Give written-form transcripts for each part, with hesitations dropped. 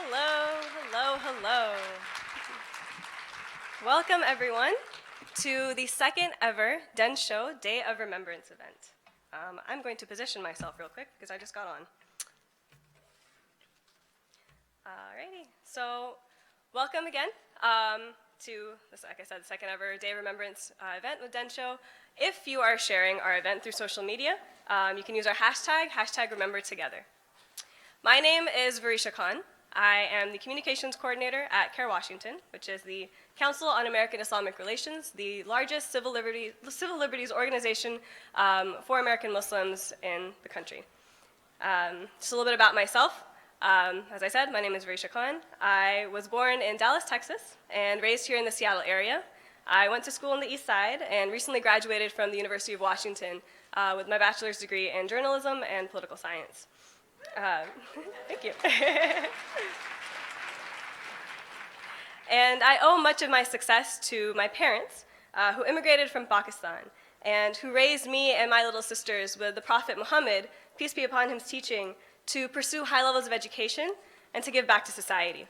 Hello, hello, hello. Welcome, everyone, to the second ever Densho Day of Remembrance event. I'm going to position myself real quick because I just got on. Alrighty, so welcome again to, like I said, the second ever Day of Remembrance event with Densho. If you are sharing our event through social media, you can use our hashtag #RememberTogether. My name is Varisha Khan. I am the Communications Coordinator at CARE Washington, which is the Council on American-Islamic Relations, the largest civil liberties organization for American Muslims in the country. Just a little bit about myself. As I said, my name is Varisha Khan. I was born in Dallas, Texas, and raised here in the Seattle area. I went to school on the East Side and recently graduated from the University of Washington with my bachelor's degree in journalism and political science. Thank you. And I owe much of my success to my parents, who immigrated from Pakistan and who raised me and my little sisters with the Prophet Muhammad, peace be upon him's teaching, to pursue high levels of education and to give back to society.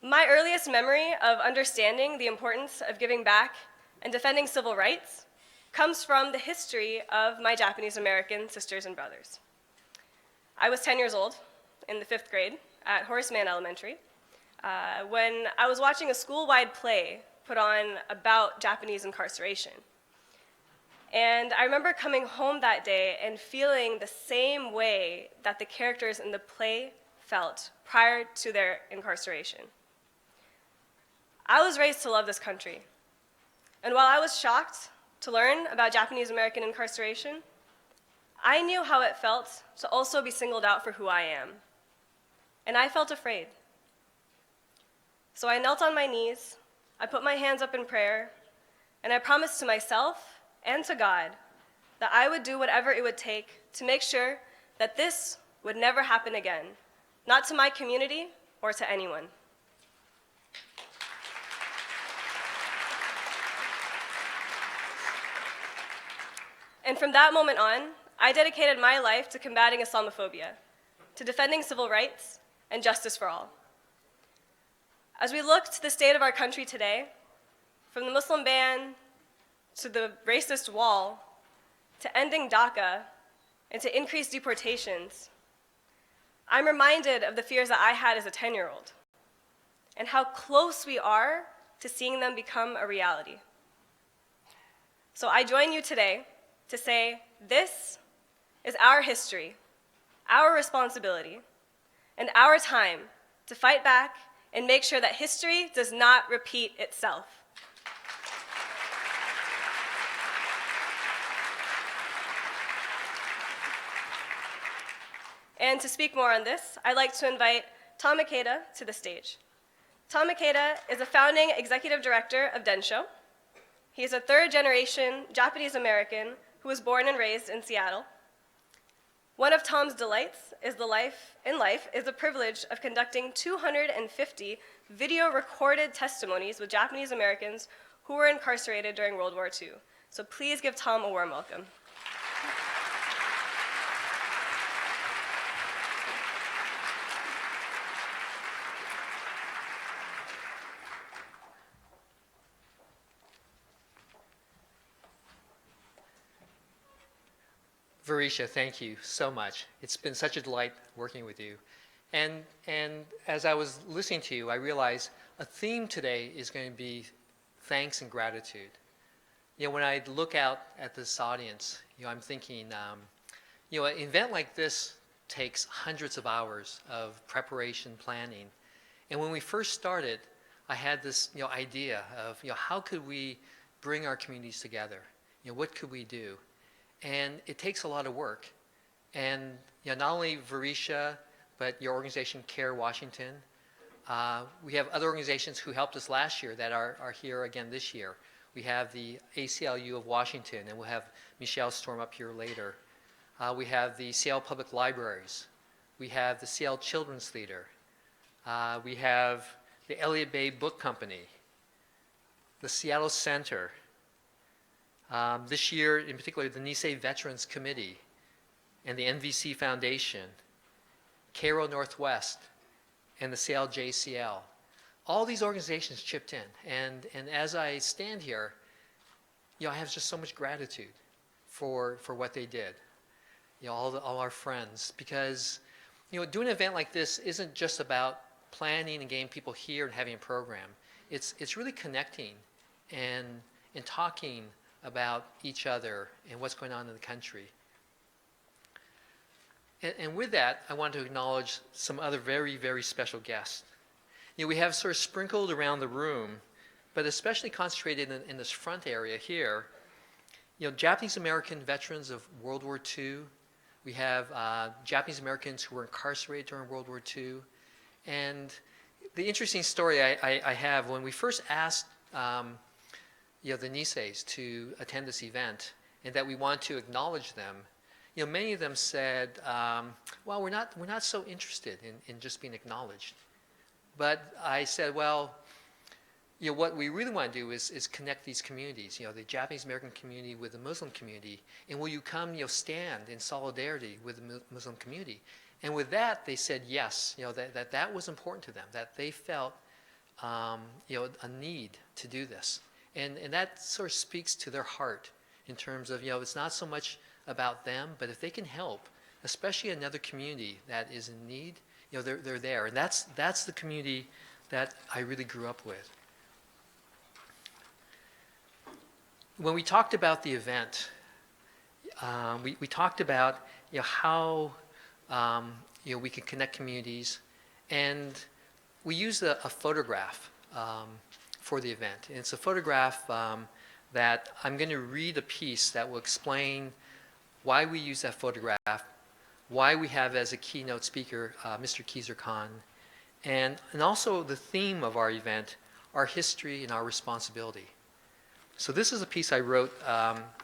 My earliest memory of understanding the importance of giving back and defending civil rights comes from the history of my Japanese American sisters and brothers. I was 10 years old in the 5th grade at Horace Mann Elementary when I was watching a school-wide play put on about Japanese incarceration. And I remember coming home that day and feeling the same way that the characters in the play felt prior to their incarceration. I was raised to love this country. And while I was shocked to learn about Japanese American incarceration, I knew how it felt to also be singled out for who I am. And I felt afraid. So I knelt on my knees, I put my hands up in prayer, and I promised to myself and to God that I would do whatever it would take to make sure that this would never happen again, not to my community or to anyone. And from that moment on, I dedicated my life to combating Islamophobia, to defending civil rights and justice for all. As we look to the state of our country today, from the Muslim ban to the racist wall, to ending DACA, and to increased deportations, I'm reminded of the fears that I had as a 10-year-old and how close we are to seeing them become a reality. So I join you today to say this is our history, our responsibility, and our time to fight back and make sure that history does not repeat itself. And to speak more on this, I'd like to invite Tom Makeda to the stage. Tom Makeda is a founding executive director of Densho. He is a third-generation Japanese American who was born and raised in Seattle. One of Tom's delights is the privilege of conducting 250 video-recorded testimonies with Japanese Americans who were incarcerated during World War II. So please give Tom a warm welcome. Varisha, thank you so much. It's been such a delight working with you. And as I was listening to you, I realized a theme today is going to be thanks and gratitude. You know, when I look out at this audience, I'm thinking, an event like this takes hundreds of hours of preparation, planning. And when we first started, I had this, idea of, how could we bring our communities together? What could we do? And it takes a lot of work. And not only Varisha, but your organization, CARE Washington. We have other organizations who helped us last year that are here again this year. We have the ACLU of Washington, and we'll have Michelle Storm up here later. We have the Seattle Public Libraries. We have the Seattle Children's Theater. We have the Elliott Bay Book Company, the Seattle Center. This year, in particular, the Nisei Veterans Committee and the NVC Foundation, Cairo Northwest, and the CLJCL. All these organizations chipped in. And as I stand here, I have just so much gratitude for what they did. All our friends, because doing an event like this isn't just about planning and getting people here and having a program. It's really connecting and talking about each other and what's going on in the country. And with that, I want to acknowledge some other very, very special guests. We have sort of sprinkled around the room, but especially concentrated in this front area here, Japanese American veterans of World War II. We have Japanese Americans who were incarcerated during World War II. And the interesting story I have, when we first asked the Niseis to attend this event and that we want to acknowledge them, many of them said, well, we're not so interested in just being acknowledged. But I said, well, what we really want to do is connect these communities, the Japanese American community with the Muslim community, and will you come, stand in solidarity with the Muslim community? And with that, they said yes, that was important to them, that they felt, a need to do this. And that sort of speaks to their heart in terms of, it's not so much about them, but if they can help, especially another community that is in need, they're there. And that's the community that I really grew up with. When we talked about the event, we talked about how we can connect communities, and we used a photograph for the event. And it's a photograph that I'm going to read a piece that will explain why we use that photograph, why we have as a keynote speaker Mr. Keezer Khan, and also the theme of our event, our history and our responsibility. So this is a piece I wrote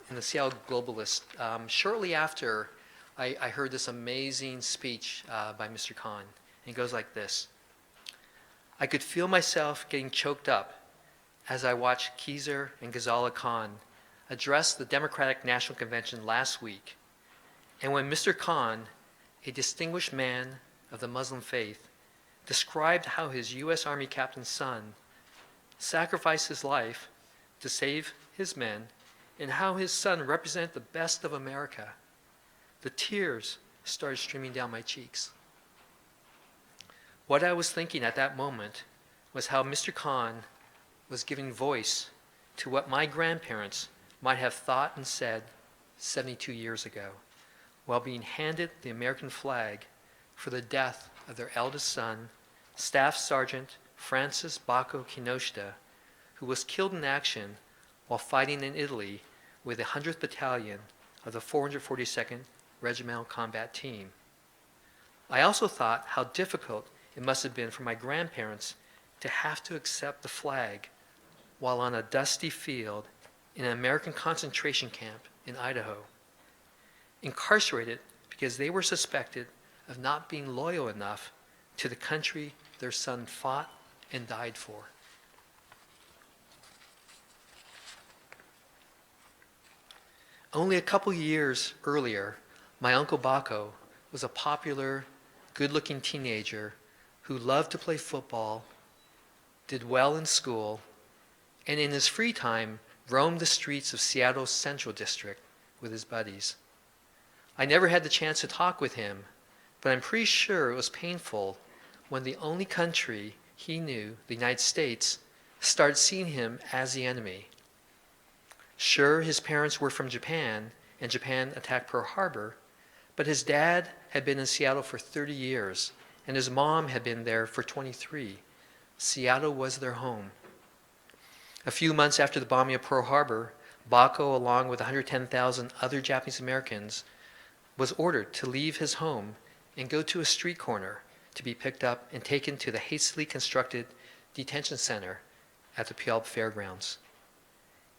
in the Seattle Globalist shortly after I heard this amazing speech by Mr. Khan. And it goes like this. I could feel myself getting choked up as I watched Keezer and Ghazala Khan address the Democratic National Convention last week. And when Mr. Khan, a distinguished man of the Muslim faith, described how his U.S. Army captain's son sacrificed his life to save his men, and how his son represented the best of America, the tears started streaming down my cheeks. What I was thinking at that moment was how Mr. Khan was giving voice to what my grandparents might have thought and said 72 years ago, while being handed the American flag for the death of their eldest son, Staff Sergeant Francis Bacco Kinoshita, who was killed in action while fighting in Italy with the 100th Battalion of the 442nd Regimental Combat Team. I also thought how difficult it must have been for my grandparents to have to accept the flag while on a dusty field in an American concentration camp in Idaho, incarcerated because they were suspected of not being loyal enough to the country their son fought and died for. Only a couple years earlier, my Uncle Bacco was a popular, good-looking teenager who loved to play football, did well in school, and in his free time roamed the streets of Seattle's Central District with his buddies. I never had the chance to talk with him, but I'm pretty sure it was painful when the only country he knew, the United States, started seeing him as the enemy. Sure, his parents were from Japan, and Japan attacked Pearl Harbor, but his dad had been in Seattle for 30 years, and his mom had been there for 23. Seattle was their home. A few months after the bombing of Pearl Harbor, Bacco, along with 110,000 other Japanese Americans, was ordered to leave his home and go to a street corner to be picked up and taken to the hastily constructed detention center at the Puyallup Fairgrounds.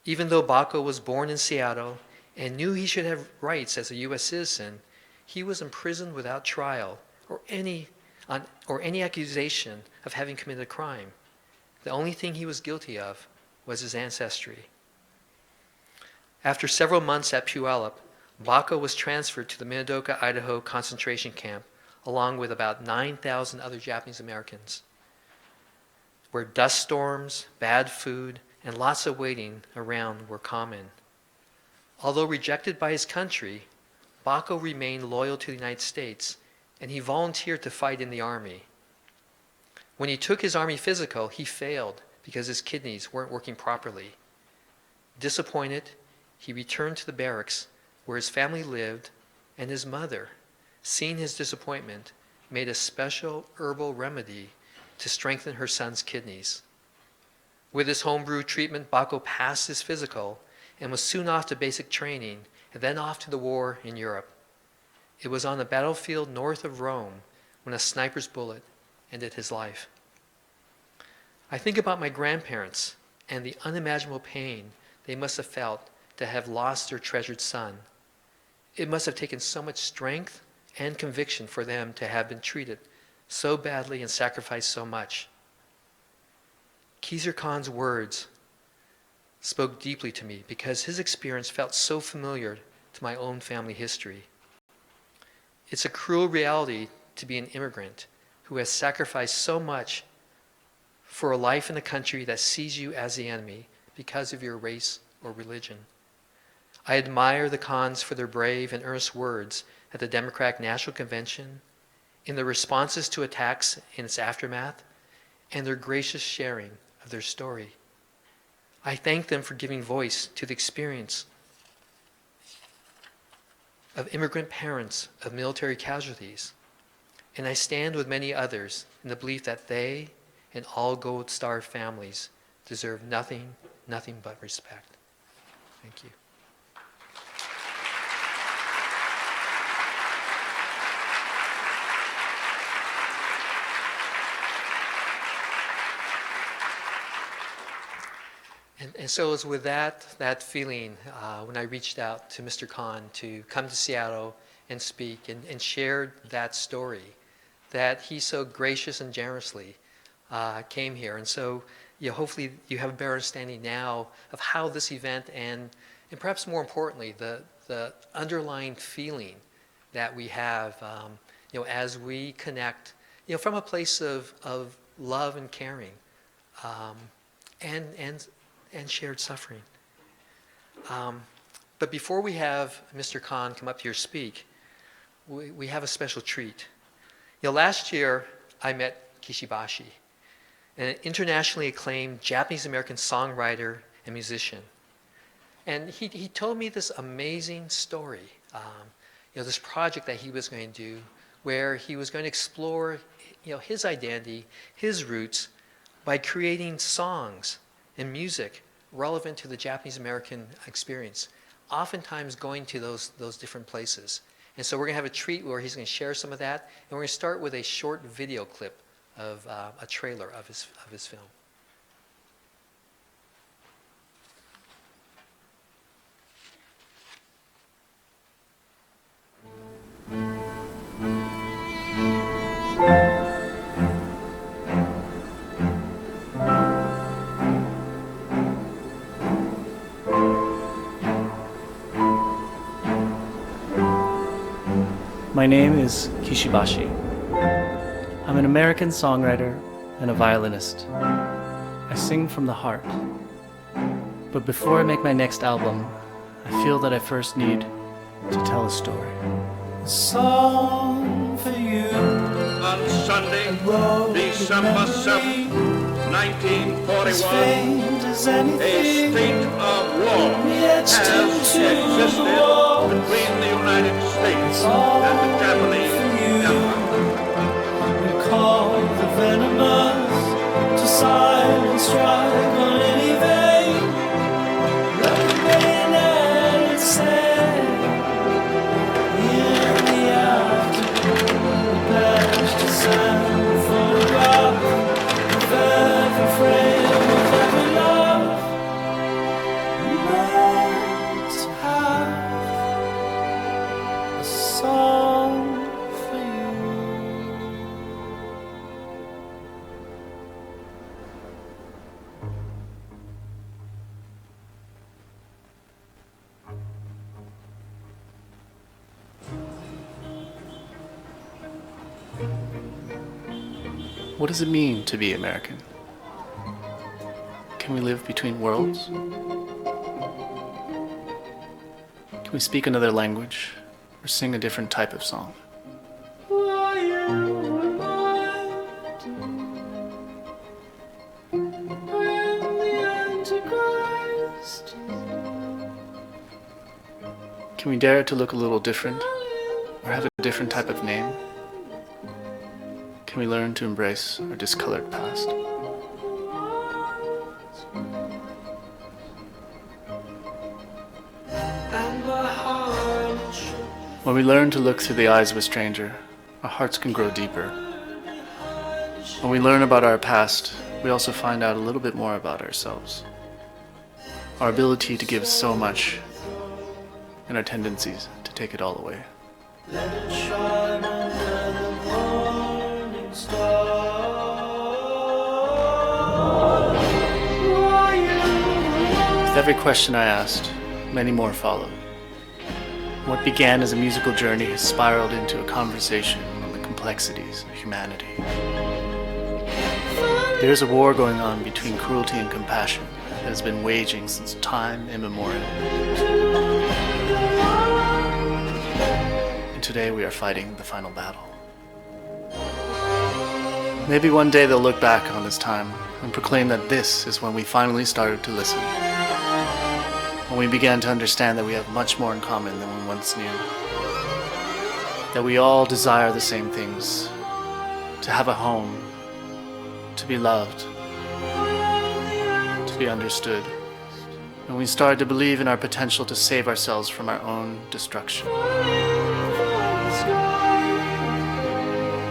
Even though Bacco was born in Seattle and knew he should have rights as a U.S. citizen, he was imprisoned without trial or any accusation of having committed a crime. The only thing he was guilty of was his ancestry. After several months at Puyallup, Bacco was transferred to the Manduca, Idaho concentration camp, along with about 9,000 other Japanese Americans, where dust storms, bad food, and lots of waiting around were common. Although rejected by his country, Bako remained loyal to the United States, and he volunteered to fight in the army. When he took his army physical, he failed because his kidneys weren't working properly. Disappointed, he returned to the barracks where his family lived, and his mother, seeing his disappointment, made a special herbal remedy to strengthen her son's kidneys. With his homebrew treatment, Bako passed his physical and was soon off to basic training and then off to the war in Europe. It was on the battlefield north of Rome when a sniper's bullet ended his life. I think about my grandparents and the unimaginable pain they must have felt to have lost their treasured son. It must have taken so much strength and conviction for them to have been treated so badly and sacrificed so much. Khizr Khan's words spoke deeply to me because his experience felt so familiar to my own family history. It's a cruel reality to be an immigrant who has sacrificed so much for a life in a country that sees you as the enemy because of your race or religion. I admire the Khans for their brave and earnest words at the Democratic National Convention, in their responses to attacks in its aftermath, and their gracious sharing of their story. I thank them for giving voice to the experience of immigrant parents of military casualties, and I stand with many others in the belief that they and all Gold Star families deserve nothing but respect. Thank you. And so it was with that feeling when I reached out to Mr. Khan to come to Seattle and speak and share that story, that he so gracious and generously came here. And so hopefully you have a better understanding now of how this event and perhaps more importantly, the underlying feeling that we have as we connect from a place of love and caring and shared suffering. But before we have Mr. Khan come up here speak, we have a special treat. Last year I met Kishibashi, an internationally acclaimed Japanese-American songwriter and musician. And he told me this amazing story, this project that he was going to do where he was going to explore his identity, his roots, by creating songs and music relevant to the Japanese-American experience, oftentimes going to those different places. And so we're going to have a treat where he's going to share some of that, and we're going to start with a short video clip of a trailer of his film. My name is Kishibashi. I'm an American songwriter and a violinist. I sing from the heart. But before I make my next album, I feel that I first need to tell a story. A song for you. On Sunday, December 7th, 1941, a state of war has existed between the United States and the Japanese Empire. We call the venomous to silence strike on any vein. Let the bayonet say, in the afternoon, we pledge to send a photograph of every frame of every love. We meant to have a song What does it mean to be American? Can we live between worlds? Can we speak another language or sing a different type of song? Can we dare to look a little different or have a different type of name? Can we learn to embrace our discolored past? When we learn to look through the eyes of a stranger, our hearts can grow deeper. When we learn about our past, we also find out a little bit more about ourselves. Our ability to give so much, and our tendencies to take it all away. Let it shine under the morning star. With every question I asked, many more followed. What began as a musical journey has spiraled into a conversation on the complexities of humanity. There is a war going on between cruelty and compassion that has been waging since time immemorial. And today we are fighting the final battle. Maybe one day they'll look back on this time and proclaim that this is when we finally started to listen. When we began to understand that we have much more in common than we once knew. That we all desire the same things. To have a home. To be loved. To be understood. And we started to believe in our potential to save ourselves from our own destruction.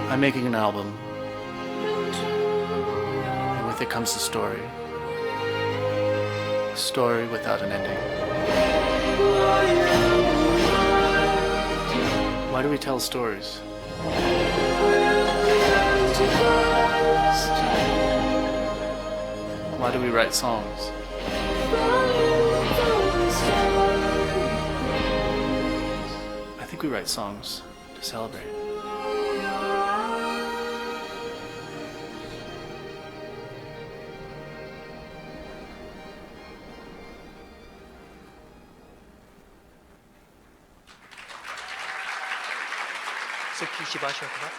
I'm making an album. And with it comes the story. A story without an ending. Why do we tell stories? Why do we write songs? I think we write songs to celebrate. So Kishibashi wa kaba?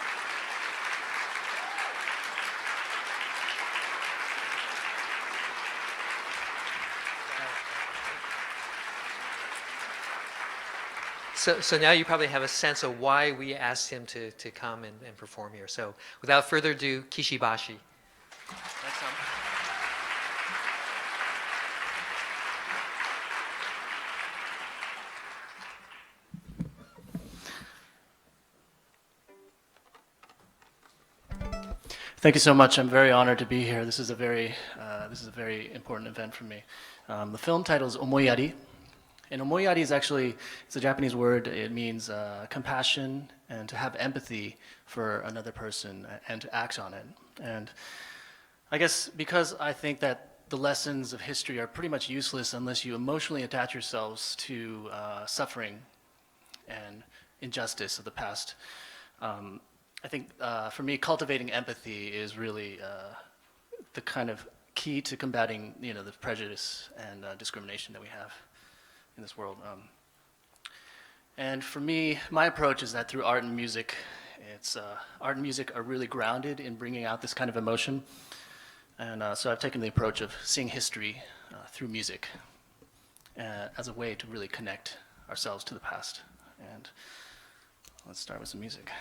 So now you probably have a sense of why we asked him to come and perform here. So without further ado, Kishibashi. Thanks, Tom. Thank you so much. I'm very honored to be here. This is a very important event for me. The film title is Omoyari. And omoyari is actually, it's a Japanese word. It means compassion and to have empathy for another person and to act on it. And I guess because I think that the lessons of history are pretty much useless unless you emotionally attach yourselves to suffering and injustice of the past. I think for me, cultivating empathy is really the kind of key to combating, the prejudice and discrimination that we have in this world. And for me, my approach is that through art and music, art and music are really grounded in bringing out this kind of emotion. And so I've taken the approach of seeing history through music as a way to really connect ourselves to the past. And let's start with some music.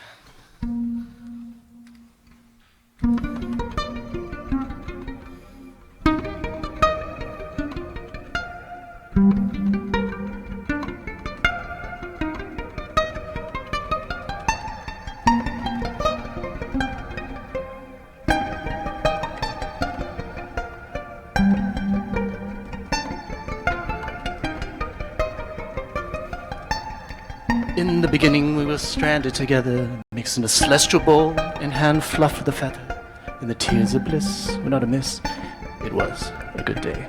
In the beginning we were stranded together, mixing the celestial bowl in hand fluff of the feather, and the tears of bliss were not amiss. It was a good day.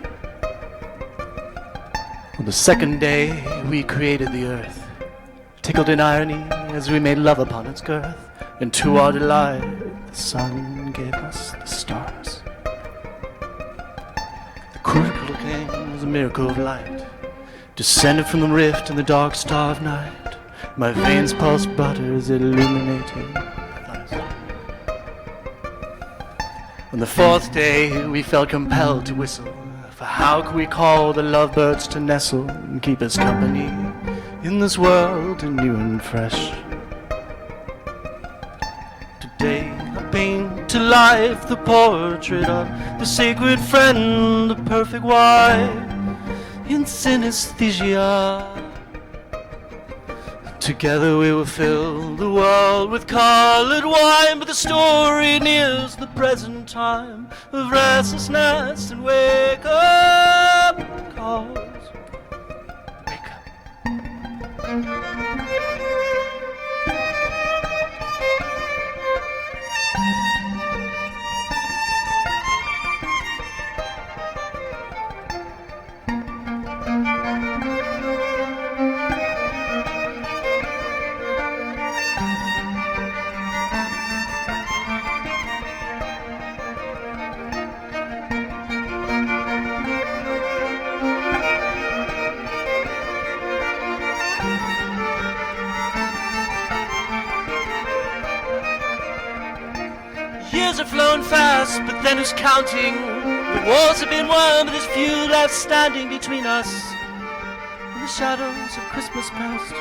On the second day we created the earth, tickled in irony as we made love upon its girth, and to our delight, the sun gave us the stars. The critical came was a miracle of light, descended from the rift in the dark star of night. My veins pulsed butter as it illuminated light. On the fourth day, we felt compelled to whistle, for how could we call the lovebirds to nestle and keep us company in this world new and fresh? Today I paint to life the portrait of the sacred friend, the perfect wife, in synesthesia. Together we will fill the world with colored wine, but the story nears the present time of restlessness and wake up calls. Wake up. Years have flown fast, but then who's counting? The walls have been won, but there's few left standing between us and the shadows of Christmas past.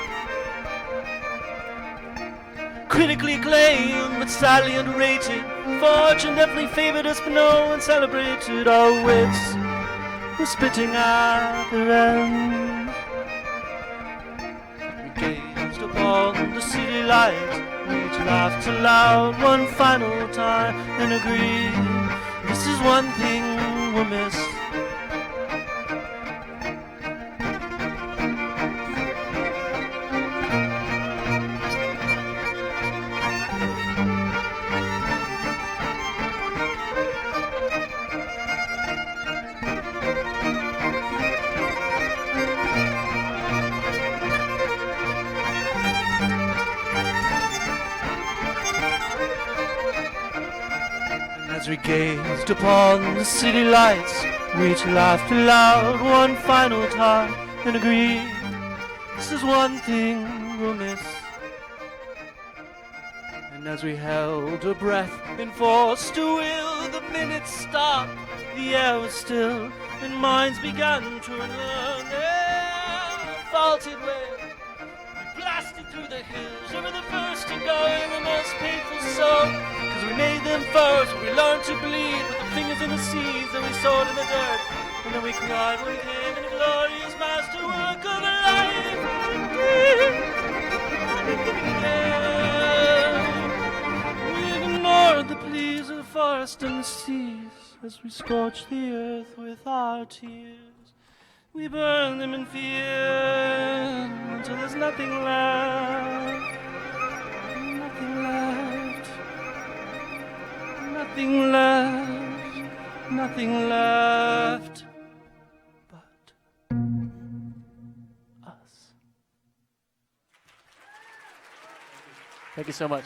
Critically acclaimed, but sadly underrated. Fortune definitely favored us, but no one celebrated our wits. We're spitting at their ends. We gazed upon the city lights. We each laughed aloud one final time and agreed, this is one thing we'll miss. As we gazed upon the city lights, we each laughed aloud one final time and agreed, this is one thing we'll miss. And as we held our breath and forced to will, the minutes stopped, the air was still, and minds began to unlearn their faulted way. We blasted through the hills, over the first and going the most painful so. We made them first, we learned to bleed with the fingers in the seas, and we sowed in the dirt, and then we cried when we came in a glorious masterwork of life. We ignored the pleas of the forest and the seas as we scorched the earth with our tears. We burned them in fear until there's nothing left, nothing left. Nothing left, nothing left but us. Thank you so much.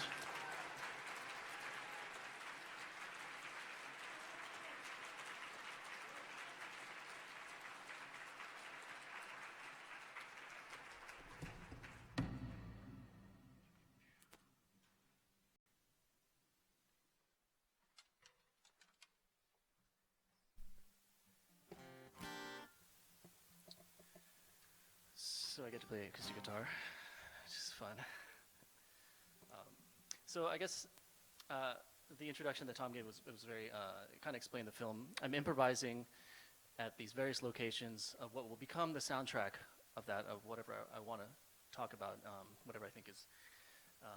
So I get to play acoustic guitar, which is fun. So I guess the introduction that Tom gave was very, kind of explained the film. I'm improvising at these various locations of what will become the soundtrack of that, of whatever I want to talk about, whatever I think is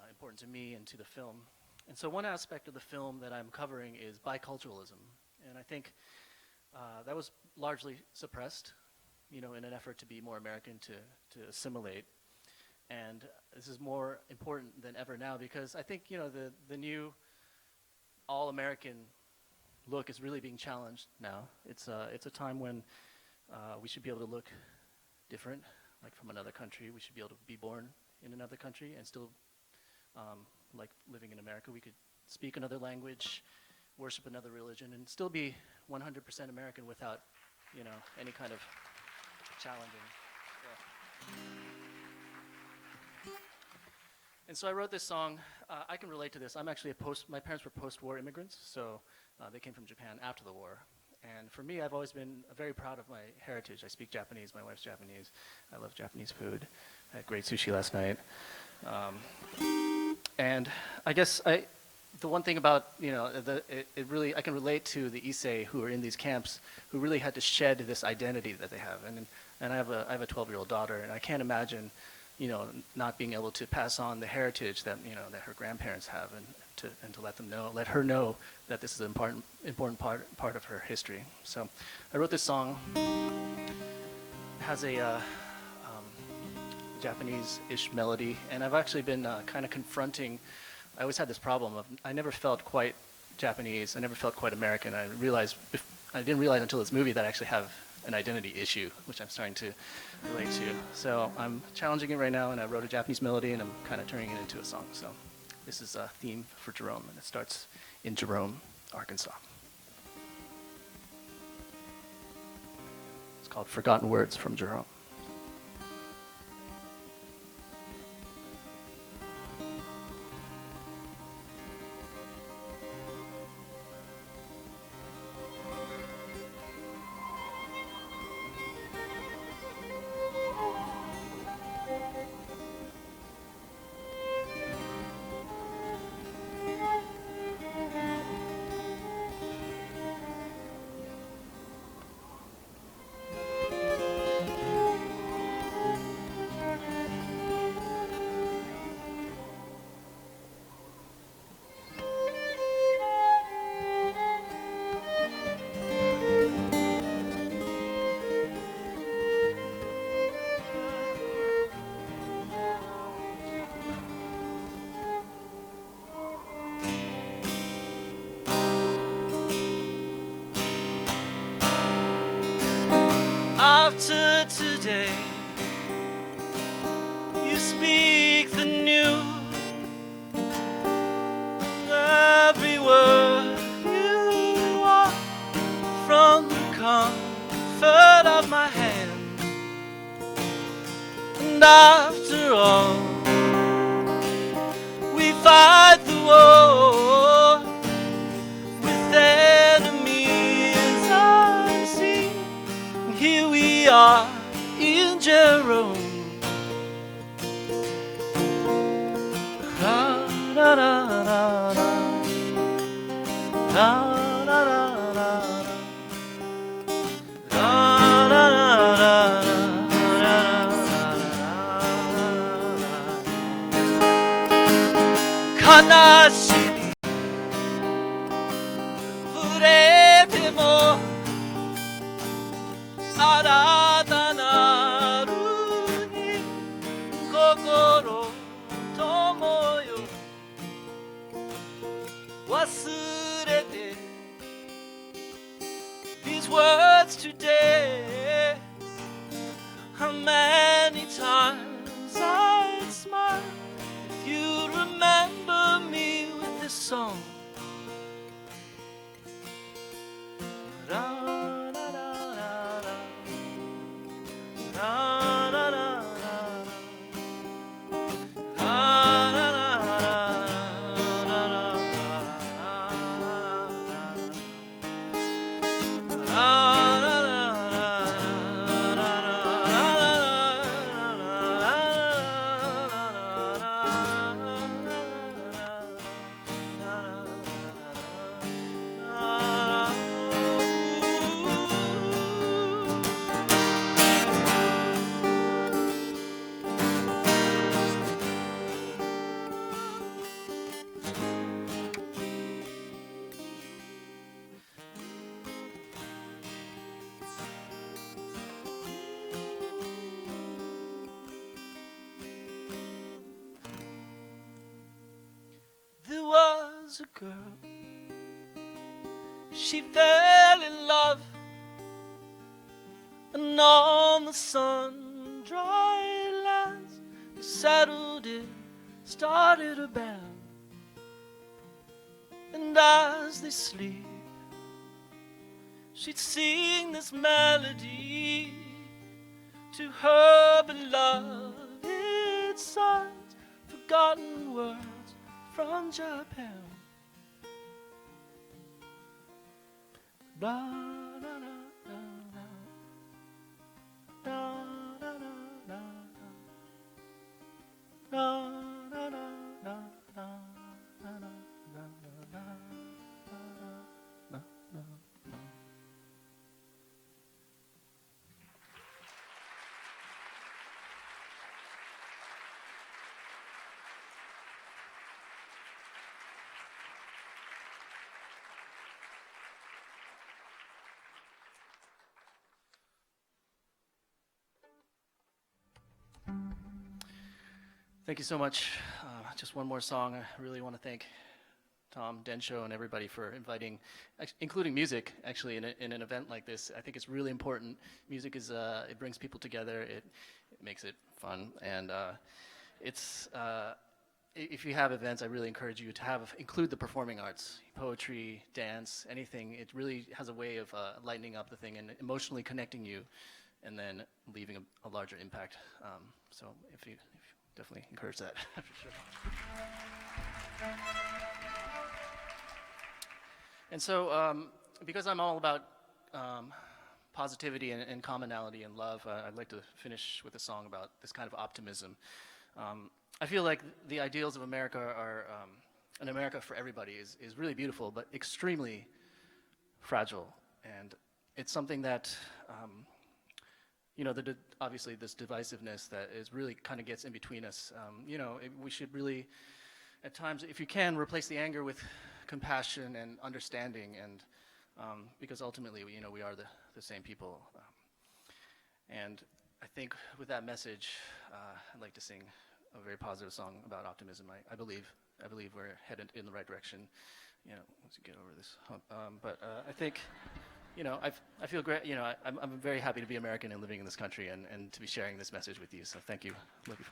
important to me and to the film. And so one aspect of the film that I'm covering is biculturalism. And I think that was largely suppressed, you know, in an effort to be more American, to assimilate. And this is more important than ever now because I think, you know, the new all-American look is really being challenged now. It's a time when we should be able to look different, like from another country. We should be able to be born in another country and still like living in America. We could speak another language, worship another religion, and still be 100% American without, any kind of challenging. And so I wrote this song. I can relate to this. I'm actually my parents were post-war immigrants, so they came from Japan after the war. And for me, I've always been very proud of my heritage. I speak Japanese. My wife's Japanese. I love Japanese food. I had great sushi last night. And I guess the one thing about, it really, I can relate to the Issei who are in these camps who really had to shed this identity that they have. And I have a 12-year-old daughter, and I can't imagine, not being able to pass on the heritage that, that her grandparents have, and to let her know that this is an important part of her history. So I wrote this song. It has a Japanese-ish melody, and I've actually been kind of confronting. I always had this problem of I never felt quite Japanese. I never felt quite American. I didn't realize until this movie that I actually have an identity issue, which I'm starting to relate to. So I'm challenging it right now, and I wrote a Japanese melody, and I'm kind of turning it into a song. So this is a theme for Jerome, and it starts in Jerome, Arkansas. It's called Forgotten Words from Jerome. After today, you speak the new. Every word you are from the comfort of my hand. And after all, we fight the war with enemies unseen. Here we are in Jerome. Da, da, da, da, da. Da, da, da, da, da. Da, da, da, da, da, da, da, da. 悲しみ触れても新たなるに心友よ忘れて These words today. How many times I'd smile if you remember me with this song. There was a girl, she fell in love, and on the sun-dried lands they settled in started a band, and as they sleep, she'd sing this melody to her beloved sons, forgotten words from Japan. Da, da, da, da, da, da, da, da, da, da, da, da, da, da, da, da, da, da. Thank you so much. Just one more song. I really want to thank Tom, Densho, and everybody for inviting, including music, actually, in an event like this. I think it's really important. Music is, it brings people together. It makes it fun. And if you have events, I really encourage you to include the performing arts, poetry, dance, anything. It really has a way of lightening up the thing and emotionally connecting you, and then leaving a larger impact. So if you definitely encourage that, for sure. And so, because I'm all about positivity and commonality and love, I'd like to finish with a song about this kind of optimism. I feel like the ideals of America are, an America for everybody is really beautiful, but extremely fragile. And it's something that, obviously this divisiveness that is really kind of gets in between us. We should really, at times, if you can, replace the anger with compassion and understanding, and because ultimately, we are the same people. And I think with that message, I'd like to sing a very positive song about optimism. I believe we're headed in the right direction. Once you get over this hump. But I think. I feel great. I'm very happy to be American and living in this country and to be sharing this message with you. So thank you. Love you.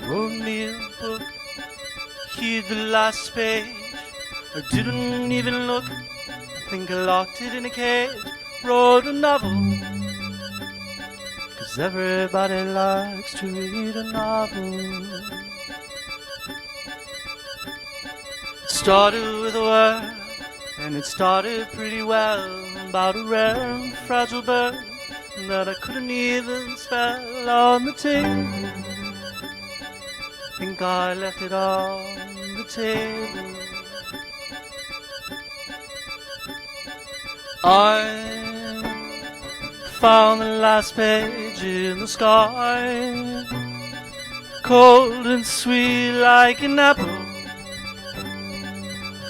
Wrote me a book, hid the last page. I didn't even look, I think I locked it in a cage. Wrote a novel, 'cause everybody likes to read a novel. It started with a word, and it started pretty well, about a rare and fragile bird that I couldn't even spell on the table. Think I left it on the table. I found the last page in the sky, cold and sweet like an apple.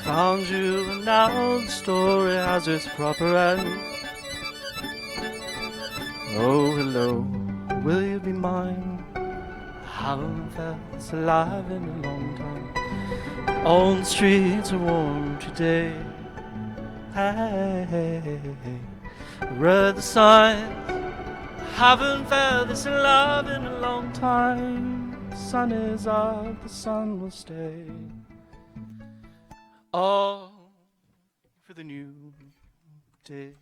Found you, and now the story has its proper end. Oh, hello, will you be mine? Haven't felt this alive in a long time. All the streets are warm today. Hey, read the signs. Haven't felt this alive in a long time. The sun is up, the sun will stay. All for the new day.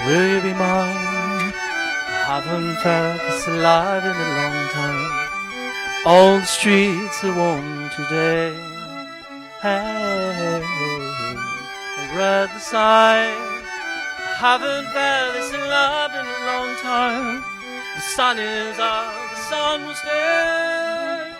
will you be mine? I haven't felt this alive in a long time. All the streets are warm today. Hey, I read the signs. I haven't felt this alive in a long time. The sun is out, the sun will stay.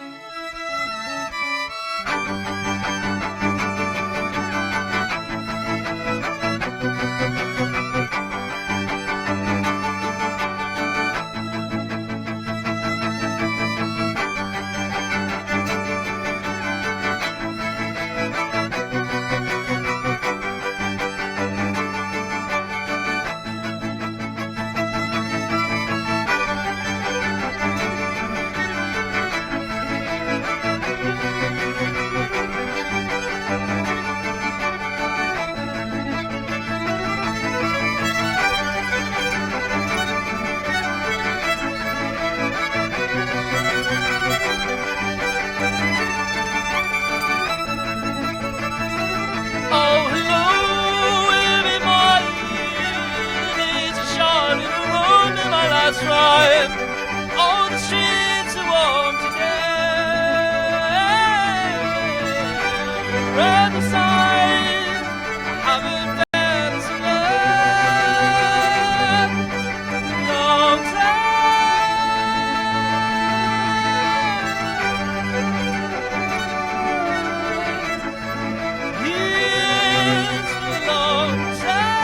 All the streets are warm today. Read the sign, haven't been as long time. It's a long time.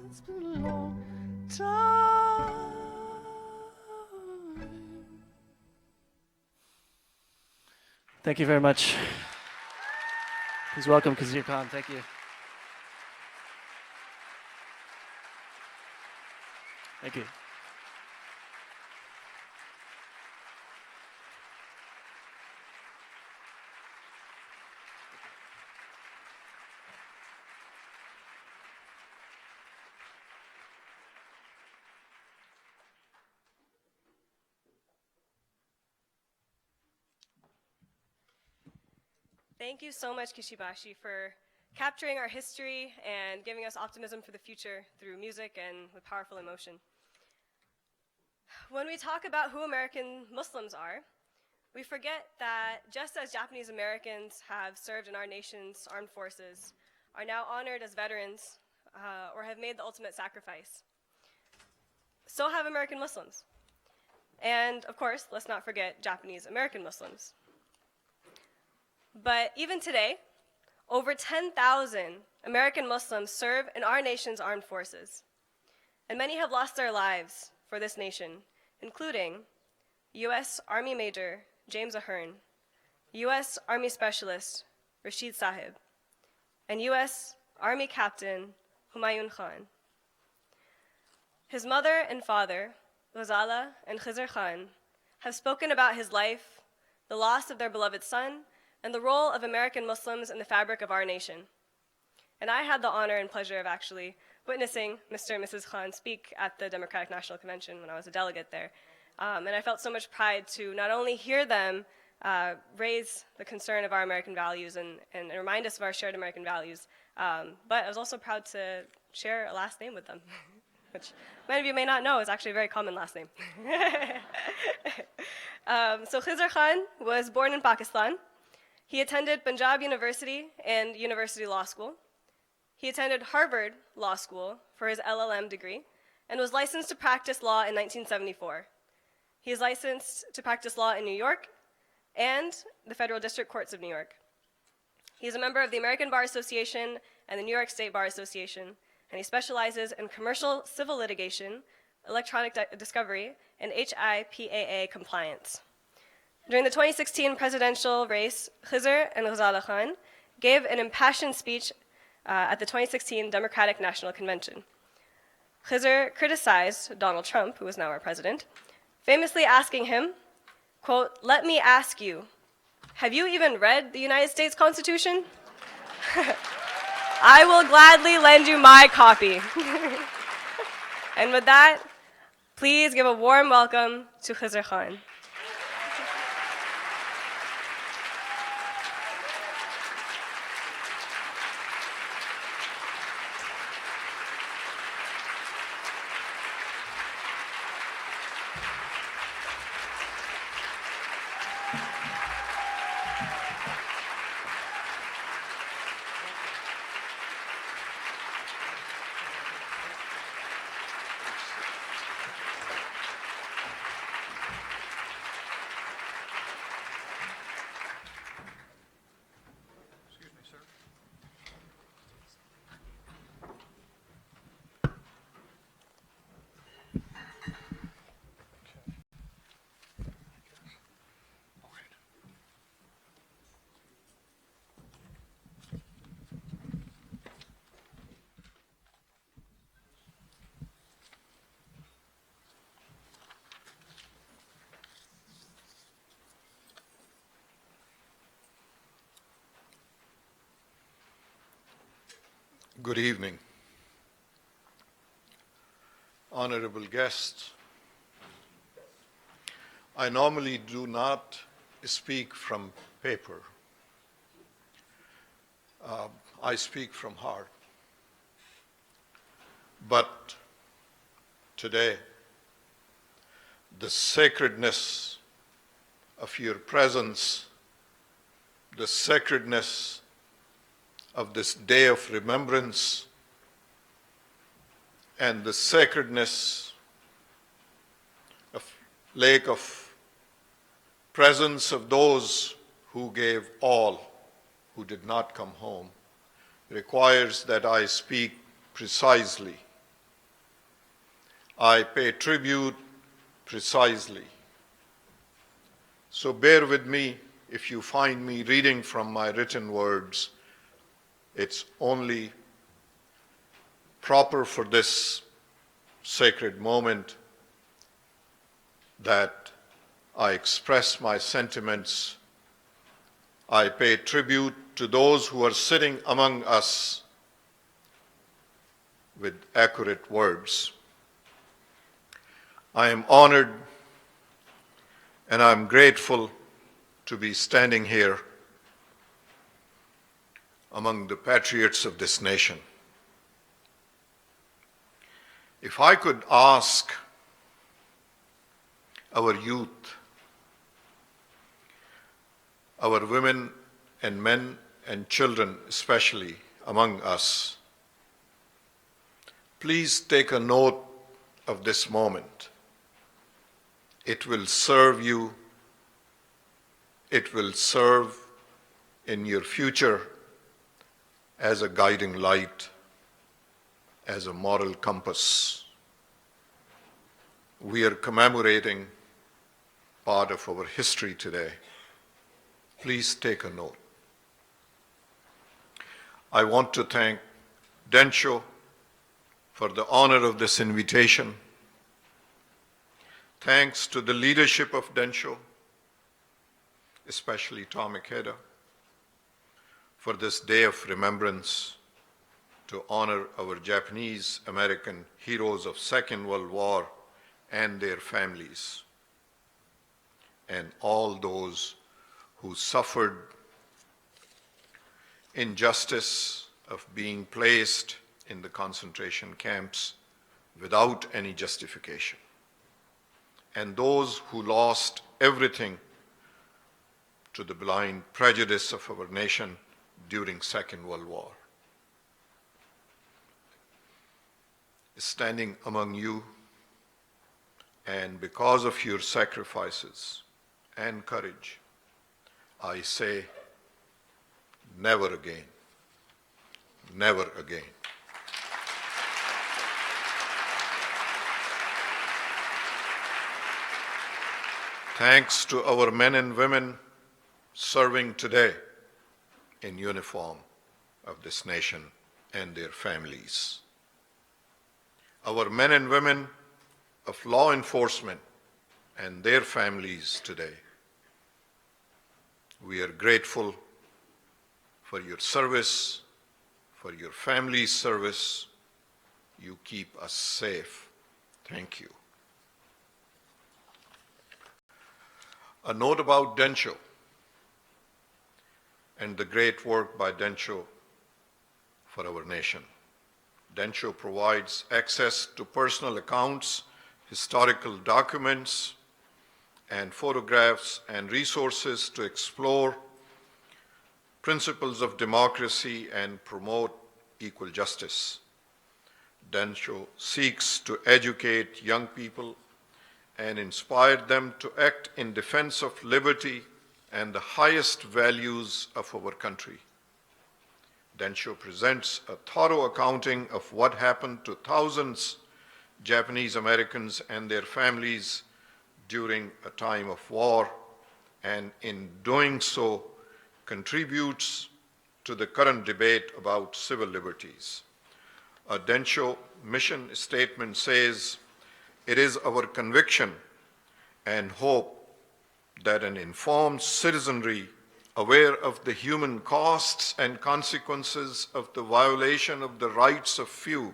It's been a long time. Thank you very much. Please welcome Kazir Khan. Thank you. Thank you. Thank you so much, Kishibashi, for capturing our history and giving us optimism for the future through music and with powerful emotion. When we talk about who American Muslims are, we forget that just as Japanese Americans have served in our nation's armed forces, are now honored as veterans, or have made the ultimate sacrifice, so have American Muslims. And of course, let's not forget Japanese American Muslims. But even today, over 10,000 American Muslims serve in our nation's armed forces, and many have lost their lives for this nation, including U.S. Army Major James Ahern, U.S. Army Specialist Rashid Sahib, and U.S. Army Captain Humayun Khan. His mother and father, Ghazala and Khizr Khan, have spoken about his life, the loss of their beloved son, and the role of American Muslims in the fabric of our nation. And I had the honor and pleasure of actually witnessing Mr. and Mrs. Khan speak at the Democratic National Convention when I was a delegate there. And I felt so much pride to not only hear them raise the concern of our American values and remind us of our shared American values, but I was also proud to share a last name with them, which many of you may not know is actually a very common last name. So Khizr Khan was born in Pakistan. He attended Punjab University and University Law School. He attended Harvard Law School for his LLM degree and was licensed to practice law in 1974. He is licensed to practice law in New York and the Federal District Courts of New York. He is a member of the American Bar Association and the New York State Bar Association, and he specializes in commercial civil litigation, electronic discovery, and HIPAA compliance. During the 2016 presidential race, Khizr and Ghazala Khan gave an impassioned speech at the 2016 Democratic National Convention. Khizr criticized Donald Trump, who is now our president, famously asking him, quote, "Let me ask you, have you even read the United States Constitution?" I will gladly lend you my copy. And with that, please give a warm welcome to Khizr Khan. Good evening. Honorable guests, I normally do not speak from paper. I speak from heart. But today, the sacredness of your presence, the sacredness of this day of remembrance, and the sacredness of lake of presence of those who gave all, who did not come home, requires that I speak precisely. I pay tribute precisely. So bear with me if you find me reading from my written words. It's only proper for this sacred moment that I express my sentiments. I pay tribute to those who are sitting among us with accurate words. I am honored and I'm grateful to be standing here among the patriots of this nation. If I could ask our youth, our women and men and children especially among us, please take a note of this moment. It will serve you, it will serve in your future as a guiding light, as a moral compass. We are commemorating part of our history today. Please take a note. I want to thank Densho for the honor of this invitation. Thanks to the leadership of Densho, especially Tom Makeda, for this day of remembrance to honor our Japanese American heroes of Second World War and their families, and all those who suffered injustice of being placed in the concentration camps without any justification, and those who lost everything to the blind prejudice of our nation during Second World War. Standing among you, and because of your sacrifices and courage, I say, never again, never again. Thanks to our men and women serving today in uniform of this nation and their families. Our men and women of law enforcement and their families today. We are grateful for your service, for your family's service. You keep us safe. Thank you. A note about Densho and the great work by Densho for our nation. Densho provides access to personal accounts, historical documents, and photographs and resources to explore principles of democracy and promote equal justice. Densho seeks to educate young people and inspire them to act in defense of liberty and the highest values of our country. Densho presents a thorough accounting of what happened to thousands Japanese Americans and their families during a time of war, and in doing so contributes to the current debate about civil liberties. A Densho mission statement says, "It is our conviction and hope that an informed citizenry aware of the human costs and consequences of the violation of the rights of few,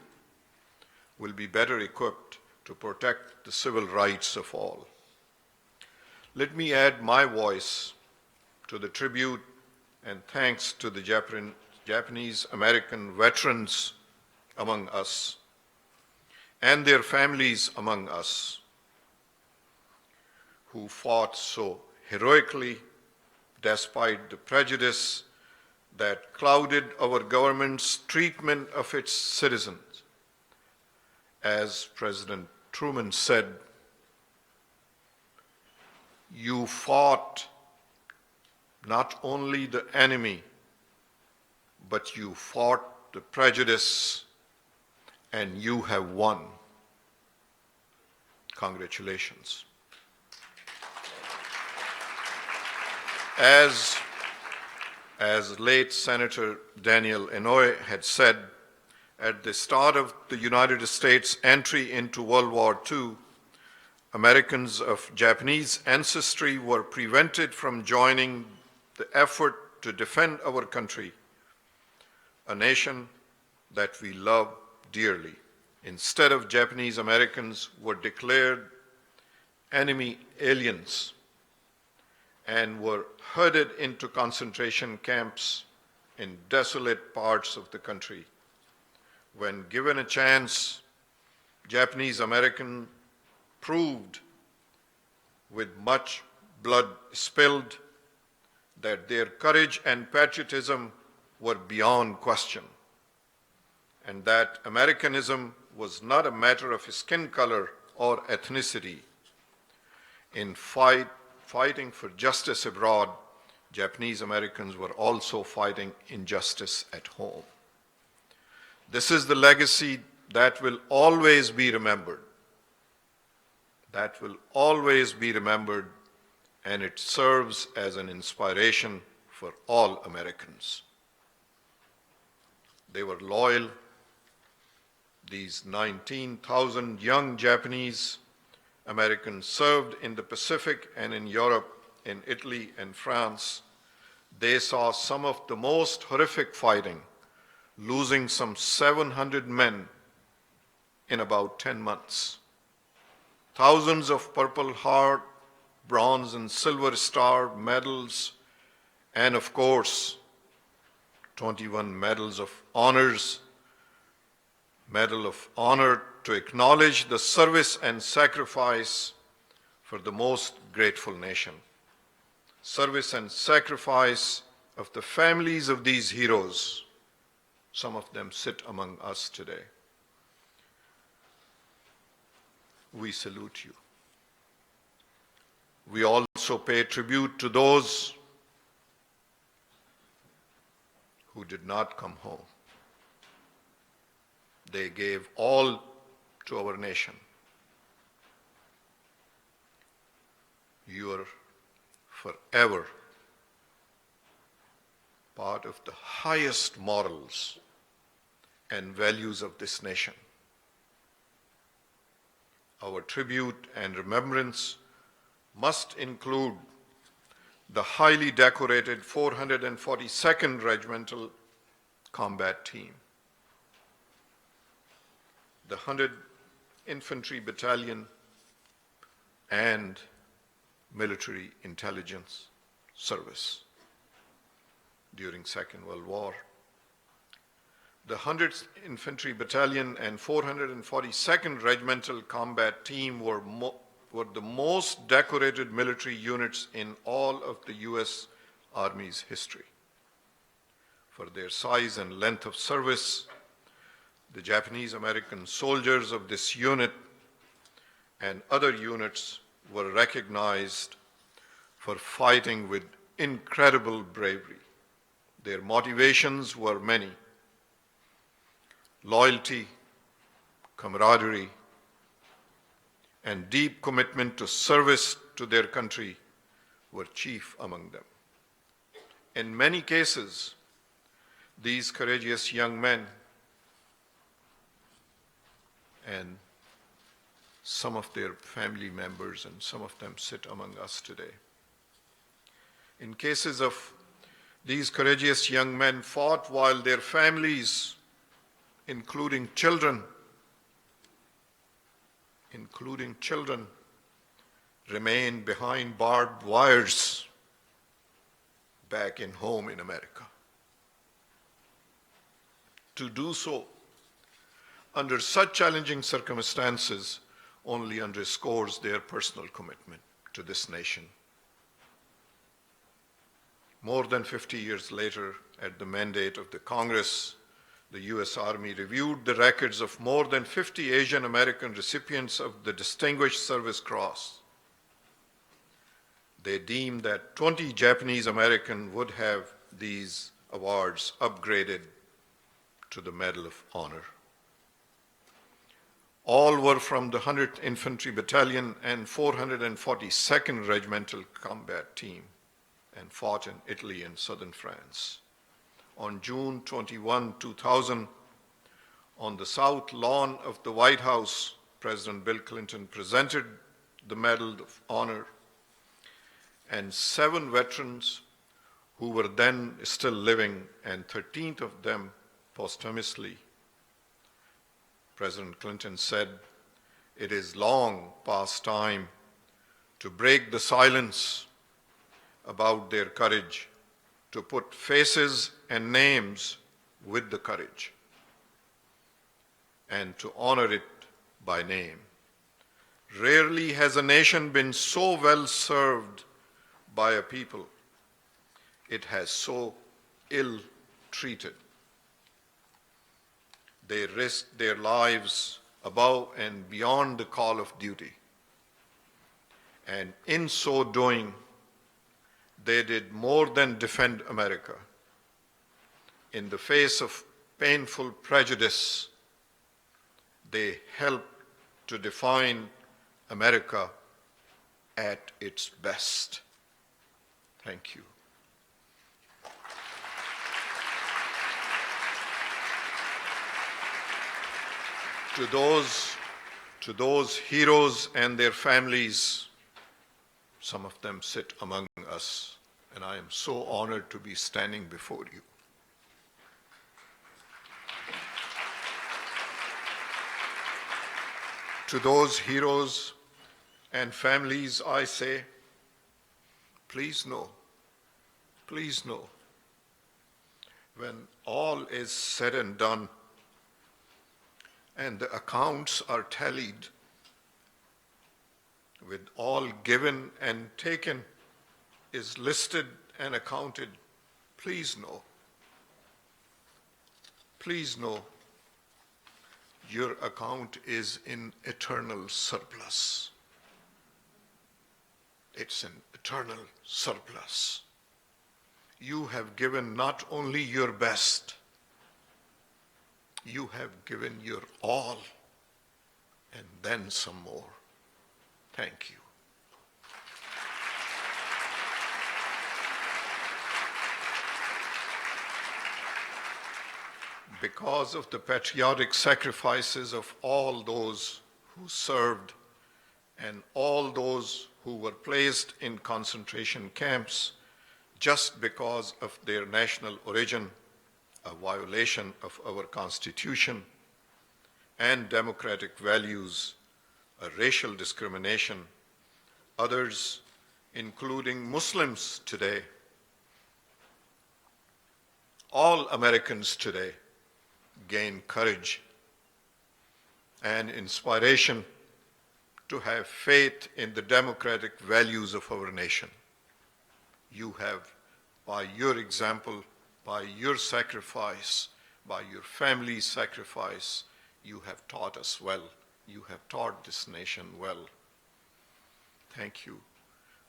will be better equipped to protect the civil rights of all. Let me add my voice to the tribute and thanks to the Japanese American veterans among us and their families among us who fought so heroically despite the prejudice that clouded our government's treatment of its citizens. As President Truman said, you fought not only the enemy, but you fought the prejudice, and you have won. Congratulations. As late Senator Daniel Inouye had said, at the start of the United States' entry into World War II, Americans of Japanese ancestry were prevented from joining the effort to defend our country, a nation that we love dearly. Instead of Japanese Americans were declared enemy aliens and were herded into concentration camps in desolate parts of the country. When given a chance, Japanese Americans proved with much blood spilled that their courage and patriotism were beyond question, and that Americanism was not a matter of skin color or ethnicity. In fighting for justice abroad, Japanese Americans were also fighting injustice at home. This is the legacy that will always be remembered. That will always be remembered, and it serves as an inspiration for all Americans. They were loyal. These 19,000 young Japanese Americans served in the Pacific and in Europe, in Italy and France. They saw some of the most horrific fighting, losing some 700 men in about 10 months. Thousands of Purple Heart, Bronze and Silver Star medals, and of course, 21 medals of honors, Medal of Honor to acknowledge the service and sacrifice for the most grateful nation. Service and sacrifice of the families of these heroes. Some of them sit among us today. We salute you. We also pay tribute to those who did not come home. They gave all to our nation. You are forever part of the highest morals and values of this nation. Our tribute and remembrance must include the highly decorated 442nd Regimental Combat Team, the 100th Infantry Battalion, and Military Intelligence Service during Second World War. The 100th Infantry Battalion and 442nd Regimental Combat Team were the most decorated military units in all of the U.S. Army's history. For their size and length of service, the Japanese American soldiers of this unit and other units were recognized for fighting with incredible bravery. Their motivations were many. Loyalty, camaraderie, and deep commitment to service to their country were chief among them. In many cases, these courageous young men and some of their family members, and some of them sit among us today. In cases of These courageous young men fought while their families, including children, remained behind barbed wires back in home in America. To do so under such challenging circumstances only underscores their personal commitment to this nation. More than 50 years later, at the mandate of the Congress, the U.S. Army reviewed the records of more than 50 Asian American recipients of the Distinguished Service Cross. They deemed that 20 Japanese Americans would have these awards upgraded to the Medal of Honor. All were from the 100th Infantry Battalion and 442nd Regimental Combat Team and fought in Italy and southern France. On June 21, 2000, on the south lawn of the White House, President Bill Clinton presented the Medal of Honor, and 7 veterans who were then still living, and 13 of them posthumously. President Clinton said, "It is long past time to break the silence about their courage, to put faces and names with the courage, and to honor it by name. Rarely has a nation been so well served by a people it has so ill treated. They risked their lives above and beyond the call of duty, and in so doing, they did more than defend America. In the face of painful prejudice, they helped to define America at its best." Thank you. To those heroes and their families, some of them sit among us, and I am so honored to be standing before you. To those heroes and families, I say, please know, when all is said and done, and the accounts are tallied, with all given and taken is listed and accounted, please know, your account is in eternal surplus. It's an eternal surplus. You have given not only your best, you have given your all, and then some more. Thank you. Because of the patriotic sacrifices of all those who served and all those who were placed in concentration camps just because of their national origin, a violation of our Constitution and democratic values, a racial discrimination, others, including Muslims today, all Americans today, gain courage and inspiration to have faith in the democratic values of our nation. You have, by your example, by your sacrifice, by your family's sacrifice, you have taught us well. You have taught this nation well. Thank you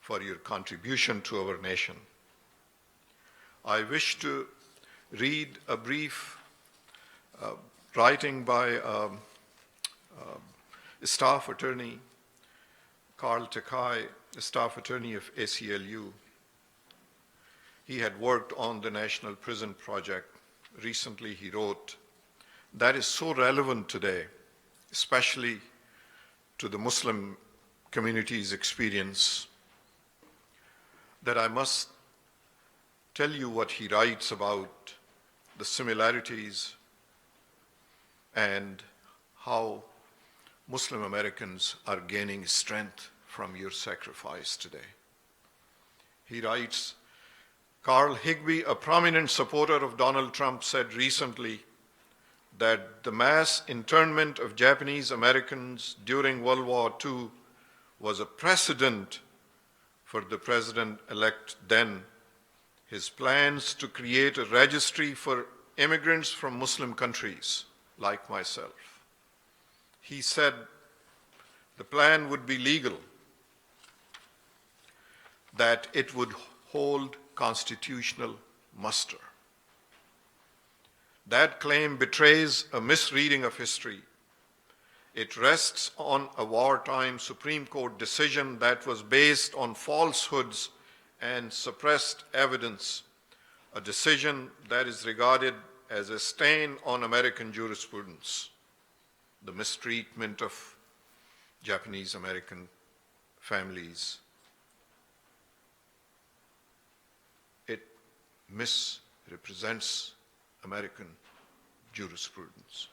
for your contribution to our nation. I wish to read a brief writing by staff attorney Carl Takai, staff attorney of ACLU. He had worked on the National Prison Project. Recently he wrote, "That is so relevant today, especially to the Muslim community's experience, that I must tell you what he writes about the similarities and how Muslim Americans are gaining strength from your sacrifice today. He writes, Carl Higbie, a prominent supporter of Donald Trump, said recently that the mass internment of Japanese Americans during World War II was a precedent for the president-elect then. His plans to create a registry for immigrants from Muslim countries, like myself. He said the plan would be legal, that it would hold constitutional muster. That claim betrays a misreading of history. It rests on a wartime Supreme Court decision that was based on falsehoods and suppressed evidence, a decision that is regarded as a stain on American jurisprudence, the mistreatment of Japanese American families. It misrepresents American jurisprudence.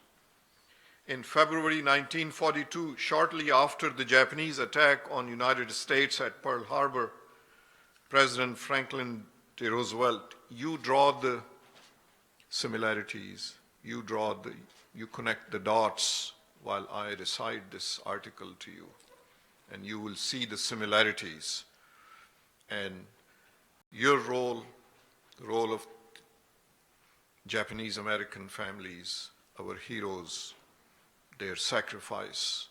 In February 1942, shortly after the Japanese attack on the United States at Pearl Harbor, President Franklin D. Roosevelt, you draw the similarities, you connect the dots while I recite this article to you, and you will see the similarities and your role, the role of Japanese American families, our heroes, their sacrifice,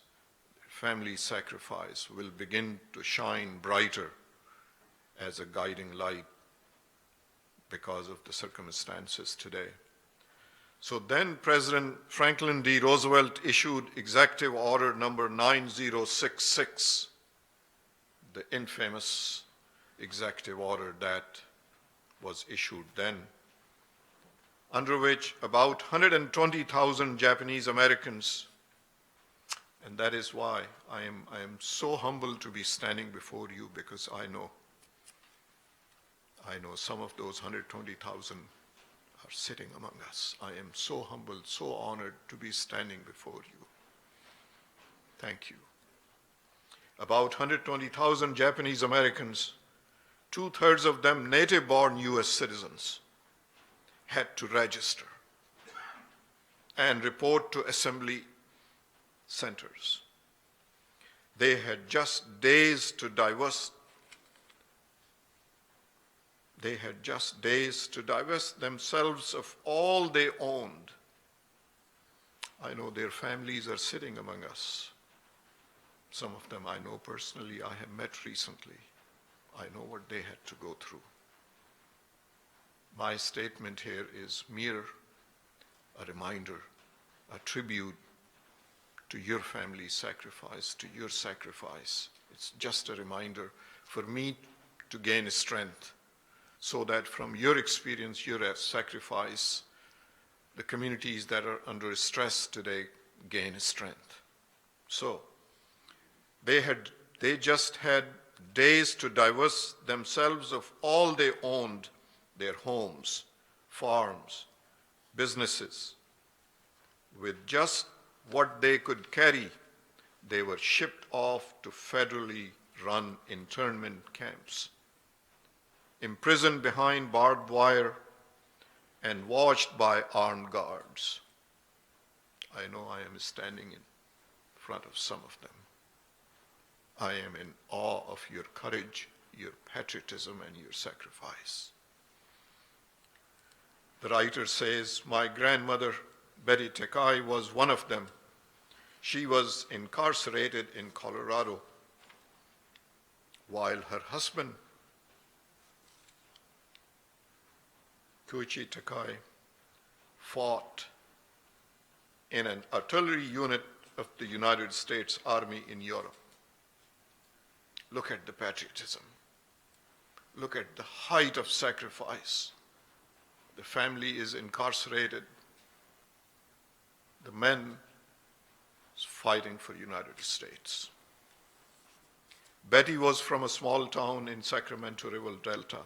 their family sacrifice will begin to shine brighter as a guiding light because of the circumstances today. So then President Franklin D. Roosevelt issued Executive Order number 9066, the infamous executive order that was issued then, under which about 120,000 Japanese Americans, and that is why I am so humbled to be standing before you, because I know some of those 120,000 are sitting among us. I am so humbled, so honored to be standing before you. Thank you. About 120,000 Japanese Americans, 2/3 of them native-born US citizens, had to register and report to assembly centers. They had just days to divest themselves of all they owned. I know their families are sitting among us. Some of them I know personally, I have met recently. I know what they had to go through. My statement here is mere a reminder, a tribute to your family's sacrifice, to your sacrifice. It's just a reminder for me to gain strength, so that from your experience, your sacrifice, the communities that are under stress today gain strength. So they just had days to divest themselves of all they owned, their homes, farms, businesses. With just what they could carry, they were shipped off to federally run internment camps, imprisoned behind barbed wire and watched by armed guards. I know I am standing in front of some of them. I am in awe of your courage, your patriotism, and your sacrifice. The writer says, my grandmother, Betty Takai, was one of them. She was incarcerated in Colorado, while her husband, Koichi Takai, fought in an artillery unit of the United States Army in Europe. Look at the patriotism. Look at the height of sacrifice. The family is incarcerated. The man is fighting for the United States. Betty was from a small town in Sacramento River Delta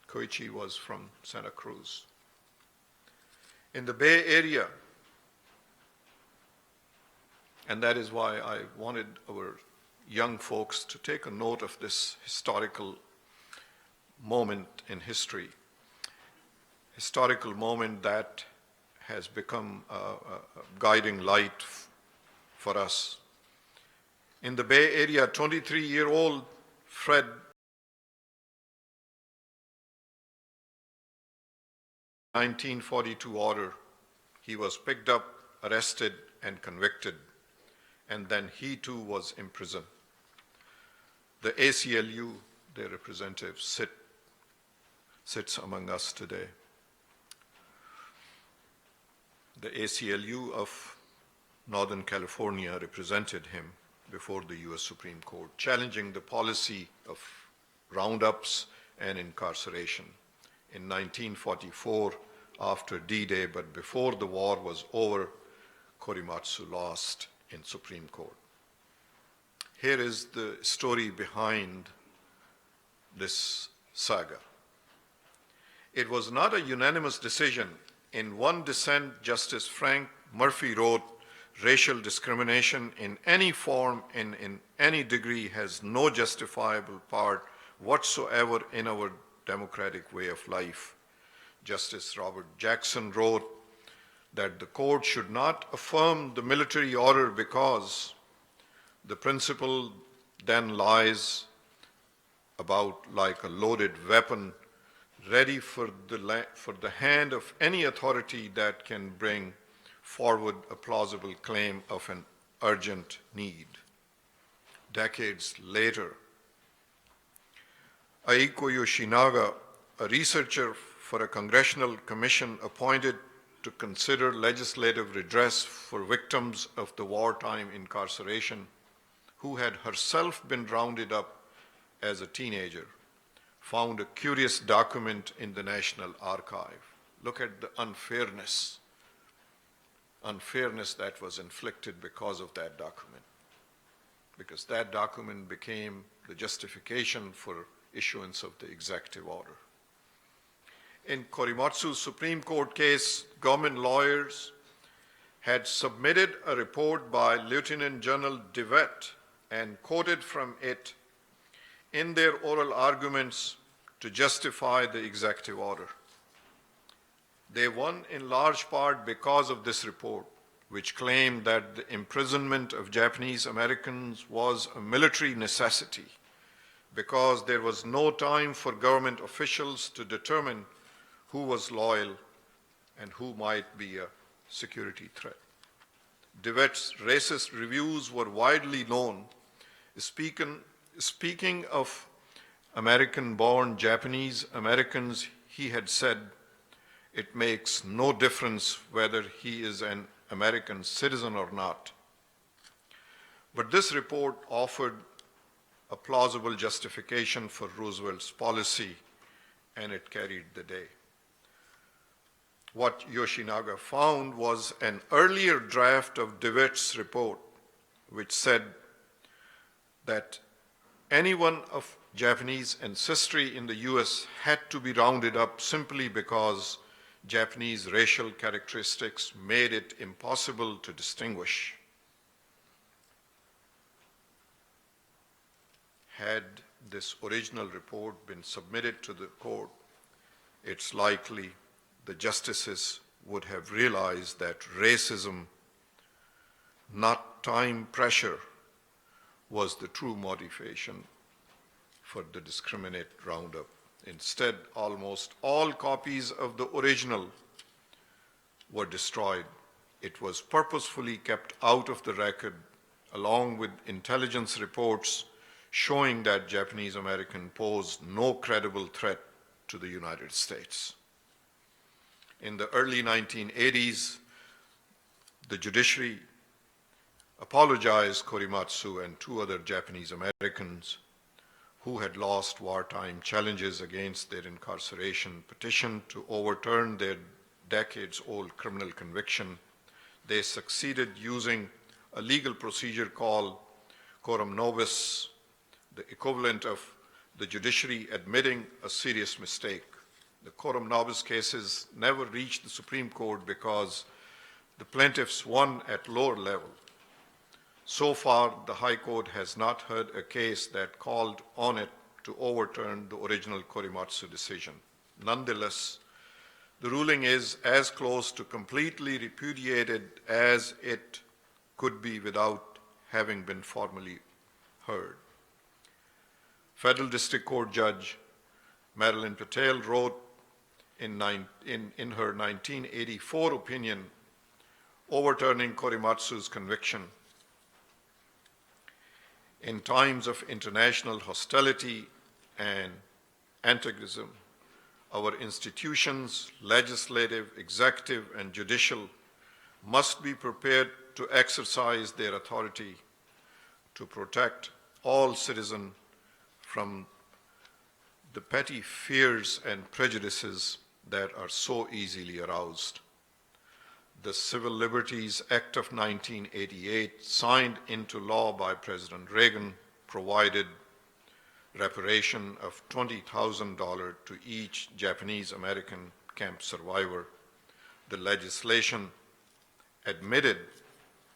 Koichi was from Santa Cruz. In the Bay Area, and that is why I wanted our young folks to take a note of this historical moment in history, historical moment that has become a guiding light for us. In the Bay Area, 23-year-old Fred (1942) order, he was picked up, arrested, and convicted, and then he too was imprisoned. The ACLU, their representative, sits among us today. The ACLU of Northern California represented him before the US Supreme Court, challenging the policy of roundups and incarceration. In 1944, after D-Day, but before the war was over, Korematsu lost in Supreme Court. Here is the story behind this saga. It was not a unanimous decision. In one dissent, Justice Frank Murphy wrote, "Racial discrimination in any form and in any degree has no justifiable part whatsoever in our democratic way of life." Justice Robert Jackson wrote that the court should not affirm the military order because the principle then lies about like a loaded weapon ready for the hand of any authority that can bring forward a plausible claim of an urgent need. Decades later, Aiko Yoshinaga, a researcher for a congressional commission appointed to consider legislative redress for victims of the wartime incarceration, who had herself been rounded up as a teenager, found a curious document in the National Archive. Look at the unfairness that was inflicted because of that document, because that document became the justification for issuance of the executive order. In Korematsu's Supreme Court case, government lawyers had submitted a report by Lieutenant General DeWitt and quoted from it in their oral arguments to justify the executive order. They won in large part because of this report, which claimed that the imprisonment of Japanese Americans was a military necessity because there was no time for government officials to determine who was loyal and who might be a security threat. DeWitt's racist reviews were widely known. Speaking of American-born Japanese Americans, he had said, "It makes no difference whether he is an American citizen or not." But this report offered a plausible justification for Roosevelt's policy, and it carried the day. What Yoshinaga found was an earlier draft of DeWitt's report, which said that anyone of Japanese ancestry in the US had to be rounded up simply because Japanese racial characteristics made it impossible to distinguish. Had this original report been submitted to the court, it's likely the justices would have realized that racism, not time pressure, was the true motivation for the discriminate roundup. Instead, almost all copies of the original were destroyed. It was purposefully kept out of the record, along with intelligence reports showing that Japanese Americans posed no credible threat to the United States. In the early 1980s, the judiciary apologized Korematsu and two other Japanese Americans who had lost wartime challenges against their incarceration petition to overturn their decades-old criminal conviction. They succeeded using a legal procedure called coram nobis, the equivalent of the judiciary admitting a serious mistake. The coram nobis cases never reached the Supreme Court because the plaintiffs won at lower level. So far, the High Court has not heard a case that called on it to overturn the original Korematsu decision. Nonetheless, the ruling is as close to completely repudiated as it could be without having been formally heard. Federal District Court Judge Marilyn Patel wrote in her 1984 opinion overturning Korematsu's conviction. In times of international hostility and antagonism, our institutions, legislative, executive, and judicial, must be prepared to exercise their authority to protect all citizens from the petty fears and prejudices that are so easily aroused. The Civil Liberties Act of 1988, signed into law by President Reagan, provided reparation of $20,000 to each Japanese American camp survivor. The legislation admitted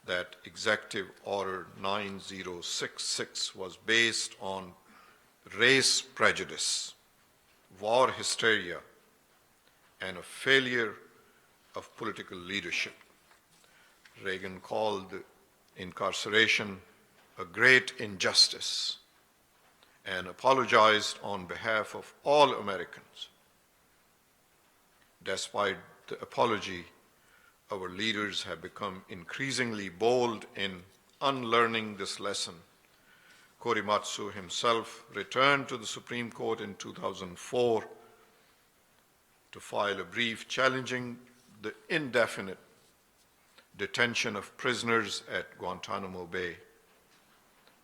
that Executive Order 9066 was based on race prejudice, war hysteria, and a failure of political leadership. Reagan called incarceration a great injustice and apologized on behalf of all Americans. Despite the apology, our leaders have become increasingly bold in unlearning this lesson. Korematsu himself returned to the Supreme Court in 2004 to file a brief challenging the indefinite detention of prisoners at Guantanamo Bay.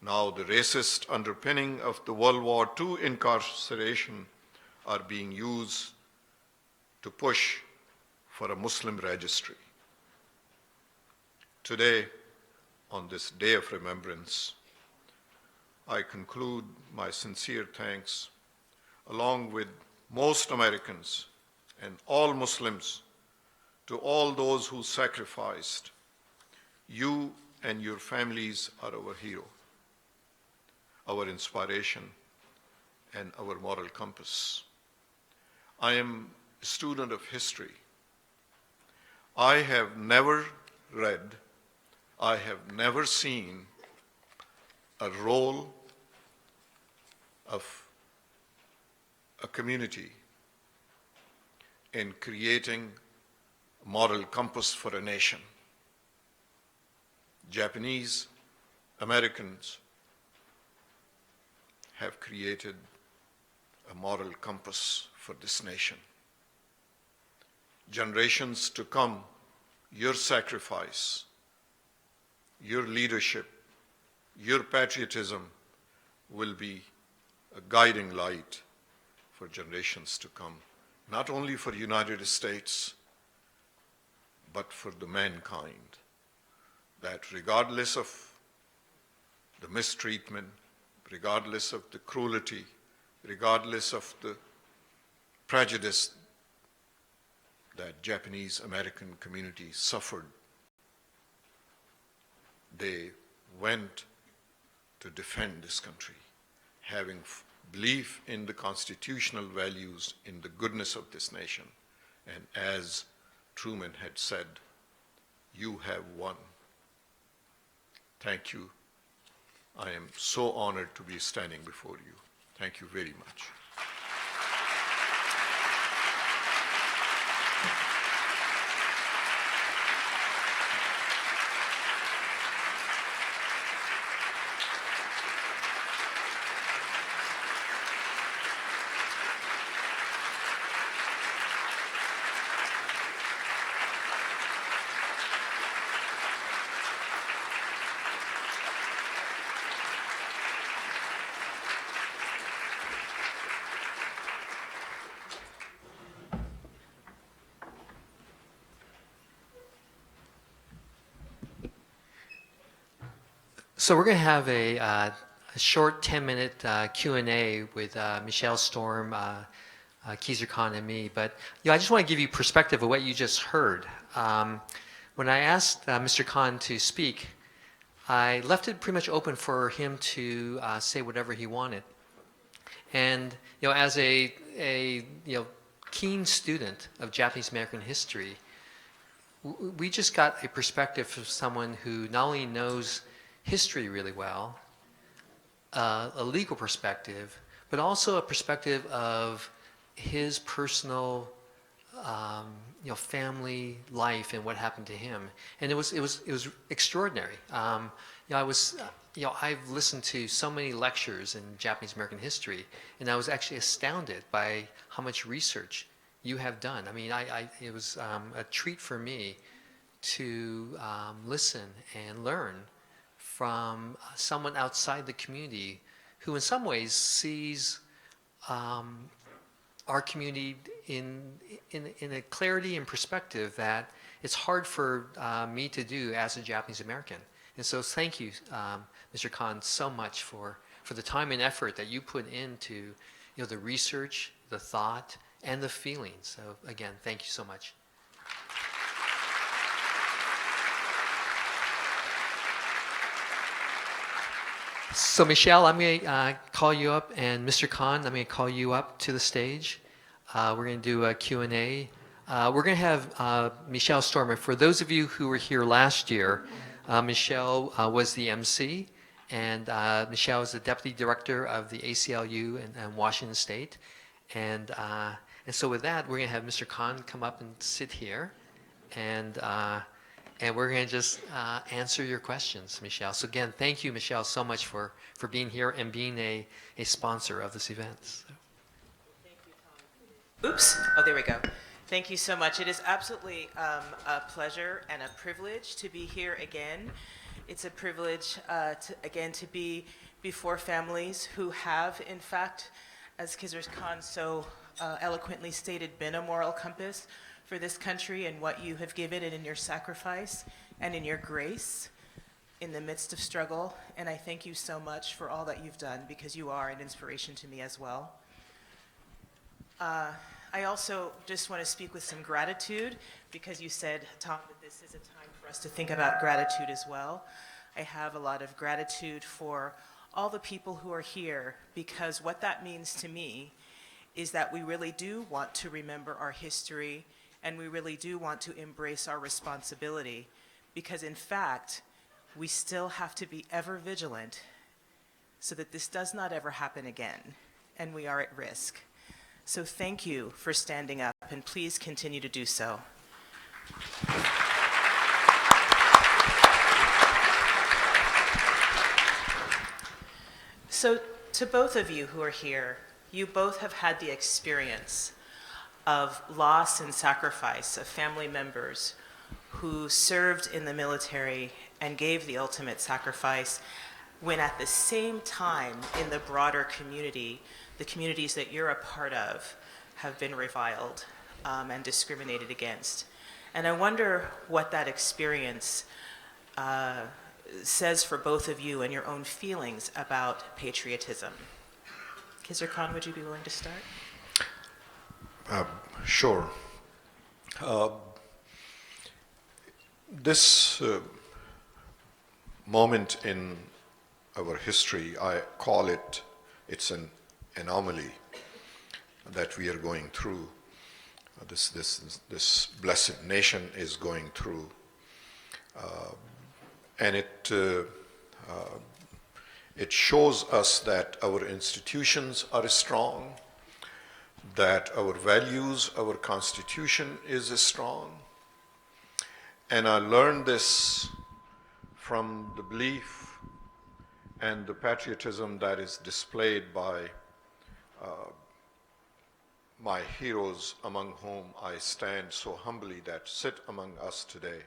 Now the racist underpinning of the World War II incarceration are being used to push for a Muslim registry. Today, on this day of remembrance, I conclude my sincere thanks, along with most Americans and all Muslims, to all those who sacrificed. You and your families are our hero, our inspiration, and our moral compass. I am a student of history. I have never read, I have never seen a role of a community in creating a moral compass for a nation. Japanese Americans have created a moral compass for this nation. Generations to come, your sacrifice, your leadership, your patriotism will be a guiding light for generations to come, not only for the United States, but for the mankind, that regardless of the mistreatment, regardless of the cruelty, regardless of the prejudice that Japanese American community suffered, they went to defend this country, having belief in the constitutional values, in the goodness of this nation. And as Truman had said, you have won. Thank you. I am so honored to be standing before you. Thank you very much. So we're going to have a short 10-minute Q&A with Michelle Storm, Kizir-Khan and me. But I just want to give you perspective of what you just heard. When I asked Mr. Khan to speak, I left it pretty much open for him to say whatever he wanted. And as a keen student of Japanese American history, we just got a perspective from someone who not only knows history really well, a legal perspective, but also a perspective of his personal, family life and what happened to him. And it was extraordinary. I've listened to so many lectures in Japanese American history, and I was actually astounded by how much research you have done. I mean, it was a treat for me to listen and learn from someone outside the community who in some ways sees our community in a clarity and perspective that it's hard for me to do as a Japanese American. And so thank you, Mr. Khan, so much for the time and effort that you put into the research, the thought, and the feelings. So again, thank you so much. So Michelle, I'm going to call you up, and Mr. Khan, I'm going to call you up to the stage. We're going to do a Q&A. We're going to have Michelle Stormer. For those of you who were here last year, Michelle was the MC, and Michelle is the Deputy Director of the ACLU in Washington State. And so with that, we're going to have Mr. Khan come up and sit here, and we're going to just answer your questions, Michelle. So again, thank you, Michelle, so much for being here and being a sponsor of this event. So. Thank you, Tom. Oops. Oh, there we go. Thank you so much. It is absolutely a pleasure and a privilege to be here again. It's a privilege, to be before families who have, in fact, as Kizir-Khan so eloquently stated, been a moral compass for this country and what you have given it in your sacrifice and in your grace in the midst of struggle. And I thank you so much for all that you've done, because you are an inspiration to me as well. I also just want to speak with some gratitude, because you said, Tom, that this is a time for us to think about gratitude as well. I have a lot of gratitude for all the people who are here, because what that means to me is that we really do want to remember our history, and we really do want to embrace our responsibility, because in fact, we still have to be ever vigilant so that this does not ever happen again, and we are at risk. So thank you for standing up, and please continue to do so. So to both of you who are here, you both have had the experience of loss and sacrifice of family members who served in the military and gave the ultimate sacrifice, when at the same time in the broader community, the communities that you're a part of have been reviled and discriminated against. And I wonder what that experience says for both of you and your own feelings about patriotism. Kizir-Khan, would you be willing to start? Sure. This moment in our history, I call it, it's an anomaly that we are going through. This blessed nation is going through, and it shows us that our institutions are strong, that our values, our Constitution is strong. And I learned this from the belief and the patriotism that is displayed by my heroes, among whom I stand so humbly, that sit among us today,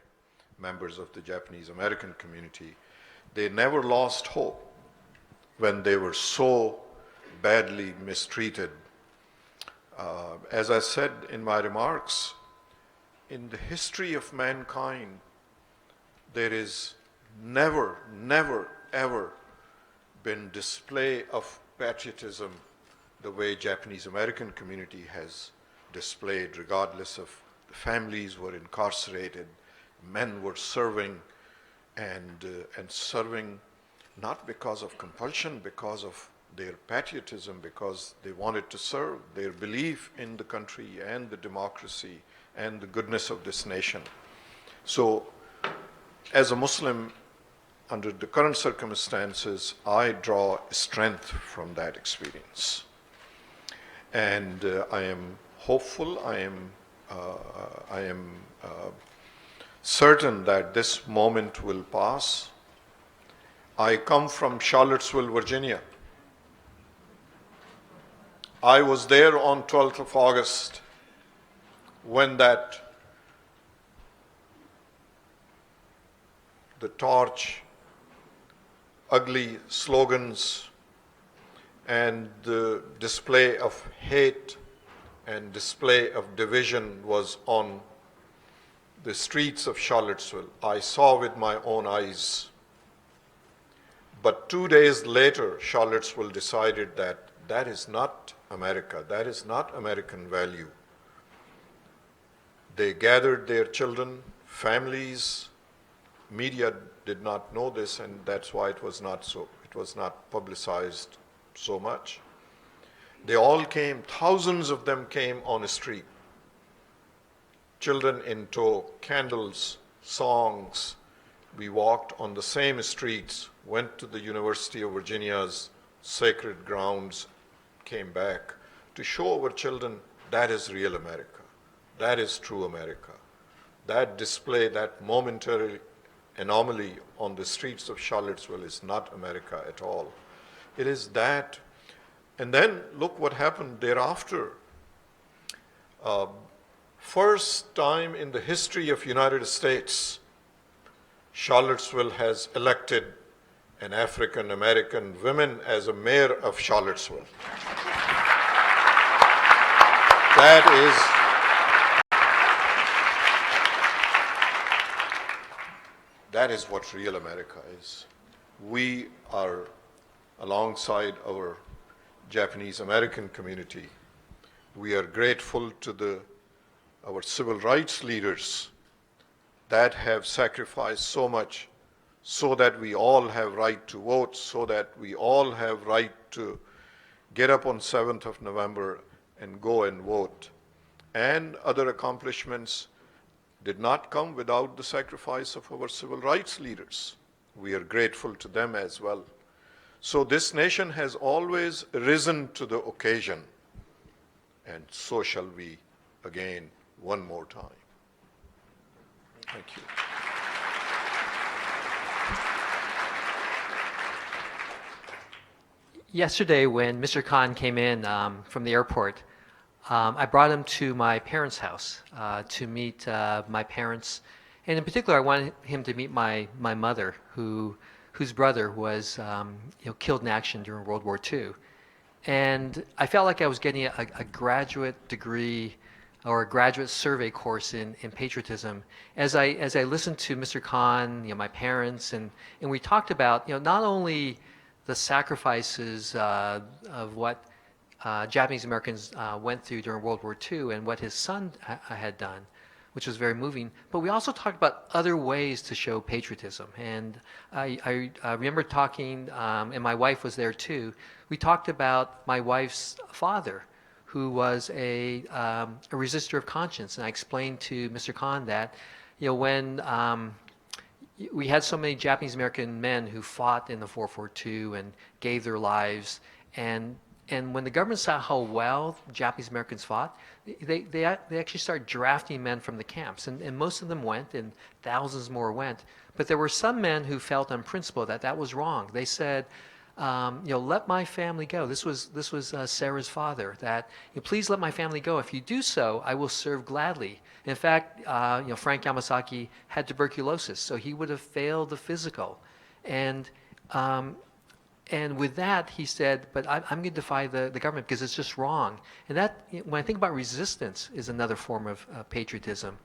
members of the Japanese American community. They never lost hope when they were so badly mistreated. As I said in my remarks, in the history of mankind, there is never, ever been display of patriotism the way Japanese American community has displayed, regardless of the families were incarcerated, men were serving, and serving not because of compulsion, because of their patriotism, because they wanted to serve, their belief in the country and the democracy and the goodness of this nation. So, as a Muslim, under the current circumstances, I draw strength from that experience. And I am hopeful, I am certain that this moment will pass. I come from Charlottesville, Virginia. I was there on 12th of August when the torch, ugly slogans, and the display of hate and display of division was on the streets of Charlottesville. I saw with my own eyes. But 2 days later, Charlottesville decided that that is not America, that is not American value. They gathered their children, families. Media did not know this, and that's why it was not publicized so much. They all came, thousands of them came on a street. Children in tow, candles, songs. We walked on the same streets, went to the University of Virginia's sacred grounds, came back to show our children that is real America. That is true America. That display, that momentary anomaly on the streets of Charlottesville is not America at all. It is that. And then look what happened thereafter. First time in the history of United States, Charlottesville has elected an African American woman as a mayor of Charlottesville. That is what real America is. We are, alongside our Japanese American community, we are grateful to our civil rights leaders that have sacrificed so much so that we all have right to vote, so that we all have right to get up on 7th of November and go and vote. And other accomplishments did not come without the sacrifice of our civil rights leaders. We are grateful to them as well. So this nation has always risen to the occasion, and so shall we again one more time. Thank you. Yesterday, when Mr. Khan came in from the airport, I brought him to my parents' house to meet my parents, and in particular, I wanted him to meet my mother, whose brother was killed in action during World War II. And I felt like I was getting a graduate degree or a graduate survey course in patriotism as I listened to Mr. Khan, my parents, and we talked about not only the sacrifices of what Japanese Americans went through during World War II and what his son had done, which was very moving, but we also talked about other ways to show patriotism. And I remember talking, and my wife was there too, we talked about my wife's father, who was a resistor of conscience. And I explained to Mr. Khan that, when we had so many Japanese American men who fought in the 442 and gave their lives, and when the government saw how well Japanese Americans fought, they actually started drafting men from the camps, and most of them went, and thousands more went. But there were some men who felt on principle that was wrong. They said, let my family go. This was Sarah's father. That please let my family go. If you do so, I will serve gladly. In fact, Frank Yamasaki had tuberculosis, so he would have failed the physical, and with that, he said, but I'm going to defy the government because it's just wrong. And that, when I think about resistance, is another form of patriotism.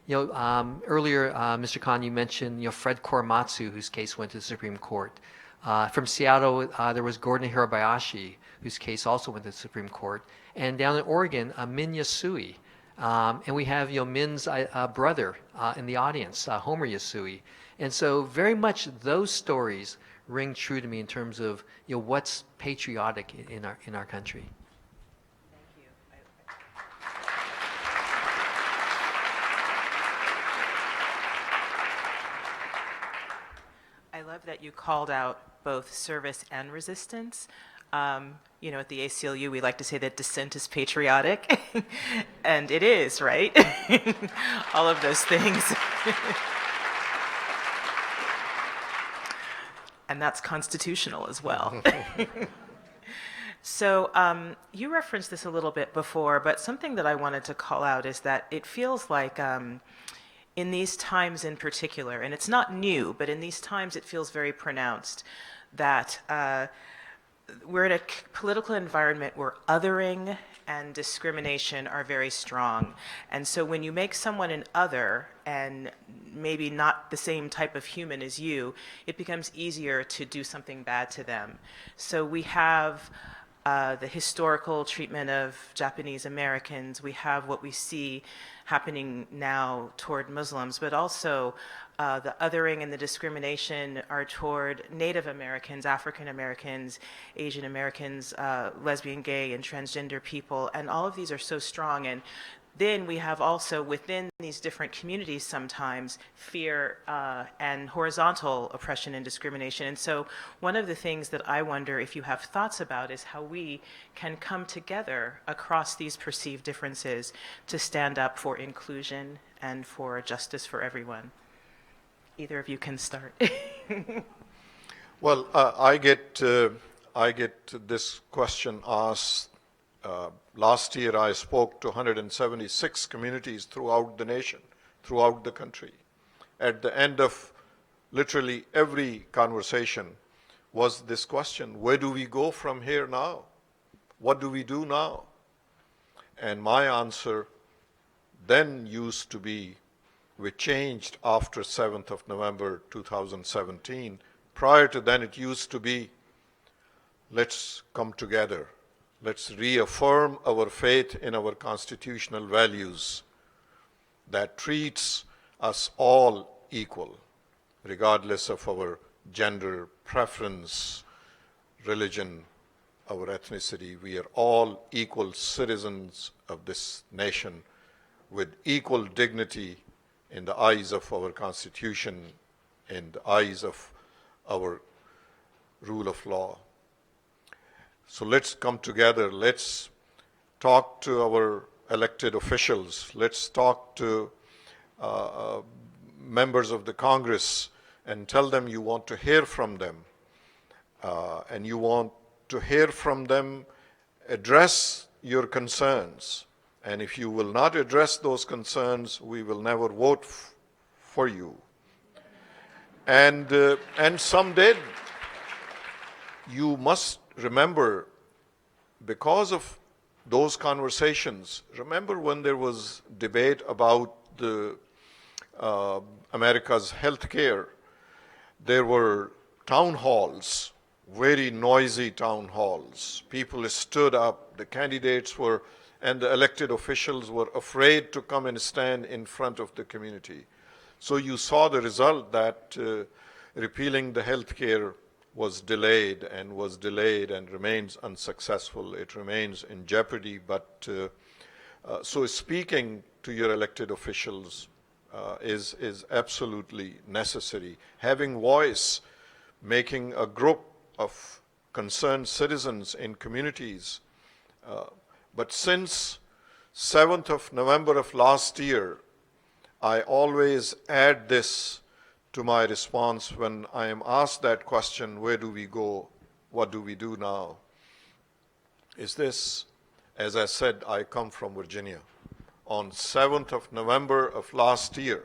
Earlier, Mr. Khan, you mentioned Fred Korematsu, whose case went to the Supreme Court. From Seattle, there was Gordon Hirabayashi, whose case also went to the Supreme Court. And down in Oregon, Min Yasui. And we have Min's brother in the audience, Homer Yasui. And so very much those stories ring true to me in terms of what's patriotic in our country. Thank you. I love that you called out both service and resistance. At the ACLU, we like to say that dissent is patriotic, and it is, right? All of those things. And that's constitutional as well. So you referenced this a little bit before, but something that I wanted to call out is that it feels like in these times in particular, and it's not new, but in these times it feels very pronounced that we're in a political environment where othering and discrimination are very strong. And so when you make someone an other and maybe not the same type of human as you, it becomes easier to do something bad to them. So we have the historical treatment of Japanese Americans. We have what we see happening now toward Muslims, but also the othering and the discrimination are toward Native Americans, African Americans, Asian Americans, lesbian, gay, and transgender people, and all of these are so strong. And then we have also within these different communities sometimes fear and horizontal oppression and discrimination. And so one of the things that I wonder if you have thoughts about is how we can come together across these perceived differences to stand up for inclusion and for justice for everyone. Either of you can start. Well, I get this question asked. Last year, I spoke to 176 communities throughout the nation, throughout the country. At the end of literally every conversation was this question: where do we go from here now? What do we do now? And my answer then used to be, we changed after 7th of November 2017. Prior to then, it used to be, let's come together. Let's reaffirm our faith in our constitutional values that treats us all equal, regardless of our gender preference, religion, our ethnicity. We are all equal citizens of this nation with equal dignity in the eyes of our Constitution, in the eyes of our rule of law. So let's come together, let's talk to our elected officials, let's talk to members of the Congress and tell them you want to hear from them. And you want to hear from them, address your concerns. And if you will not address those concerns, we will never vote for you. And some did. You must remember, because of those conversations, remember when there was debate about the America's health care, there were town halls, very noisy town halls. People stood up, the candidates were, and the elected officials were afraid to come and stand in front of the community. So you saw the result that repealing the health care was delayed and remains unsuccessful. It remains in jeopardy. But so speaking to your elected officials is absolutely necessary. Having voice, making a group of concerned citizens in communities. But since 7th of November of last year, I always add this to my response when I am asked that question, where do we go, what do we do now? Is this, as I said, I come from Virginia. On 7th of November of last year,